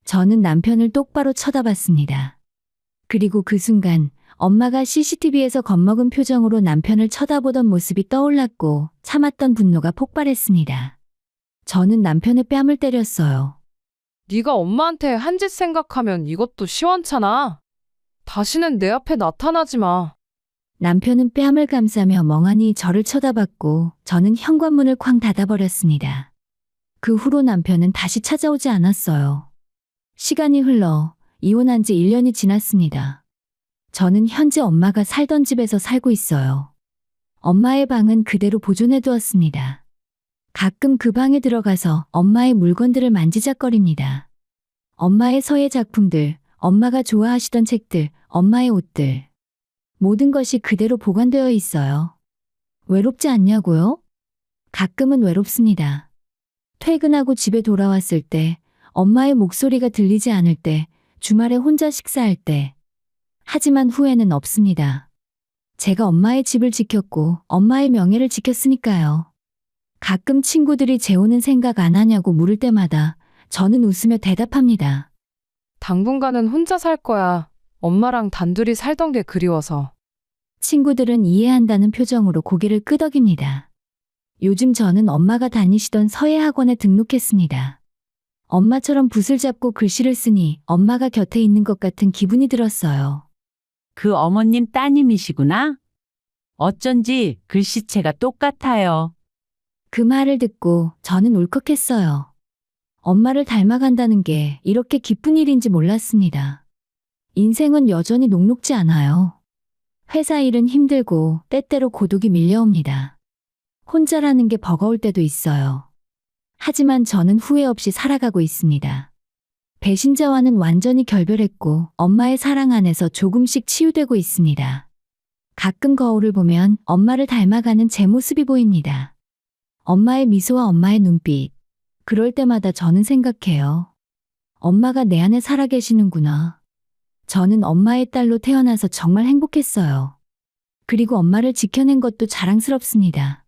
S1: 저는 남편을 똑바로 쳐다봤습니다. 그리고 그 순간 엄마가 CCTV에서 겁먹은 표정으로 남편을 쳐다보던 모습이 떠올랐고 참았던 분노가 폭발했습니다. 저는 남편의 뺨을 때렸어요.
S8: 네가 엄마한테 한 짓 생각하면 이것도 시원찮아. 다시는 내 앞에 나타나지 마.
S1: 남편은 뺨을 감싸며 멍하니 저를 쳐다봤고 저는 현관문을 쾅 닫아버렸습니다. 그 후로 남편은 다시 찾아오지 않았어요. 시간이 흘러 이혼한 지 1년이 지났습니다. 저는 현재 엄마가 살던 집에서 살고 있어요. 엄마의 방은 그대로 보존해 두었습니다. 가끔 그 방에 들어가서 엄마의 물건들을 만지작거립니다. 엄마의 서예 작품들, 엄마가 좋아하시던 책들, 엄마의 옷들. 모든 것이 그대로 보관되어 있어요. 외롭지 않냐고요? 가끔은 외롭습니다. 퇴근하고 집에 돌아왔을 때, 엄마의 목소리가 들리지 않을 때, 주말에 혼자 식사할 때. 하지만 후회는 없습니다. 제가 엄마의 집을 지켰고 엄마의 명예를 지켰으니까요. 가끔 친구들이 재혼은 생각 안 하냐고 물을 때마다 저는 웃으며 대답합니다.
S8: 당분간은 혼자 살 거야. 엄마랑 단둘이 살던 게 그리워서.
S1: 친구들은 이해한다는 표정으로 고개를 끄덕입니다. 요즘 저는 엄마가 다니시던 서예 학원에 등록했습니다. 엄마처럼 붓을 잡고 글씨를 쓰니 엄마가 곁에 있는 것 같은 기분이 들었어요.
S13: 그 어머님 따님이시구나? 어쩐지 글씨체가 똑같아요.
S1: 그 말을 듣고 저는 울컥했어요. 엄마를 닮아간다는 게 이렇게 기쁜 일인지 몰랐습니다. 인생은 여전히 녹록지 않아요. 회사 일은 힘들고 때때로 고독이 밀려옵니다. 혼자라는 게 버거울 때도 있어요. 하지만 저는 후회 없이 살아가고 있습니다. 배신자와는 완전히 결별했고 엄마의 사랑 안에서 조금씩 치유되고 있습니다. 가끔 거울을 보면 엄마를 닮아가는 제 모습이 보입니다. 엄마의 미소와 엄마의 눈빛. 그럴 때마다 저는 생각해요. 엄마가 내 안에 살아계시는구나. 저는 엄마의 딸로 태어나서 정말 행복했어요. 그리고 엄마를 지켜낸 것도 자랑스럽습니다.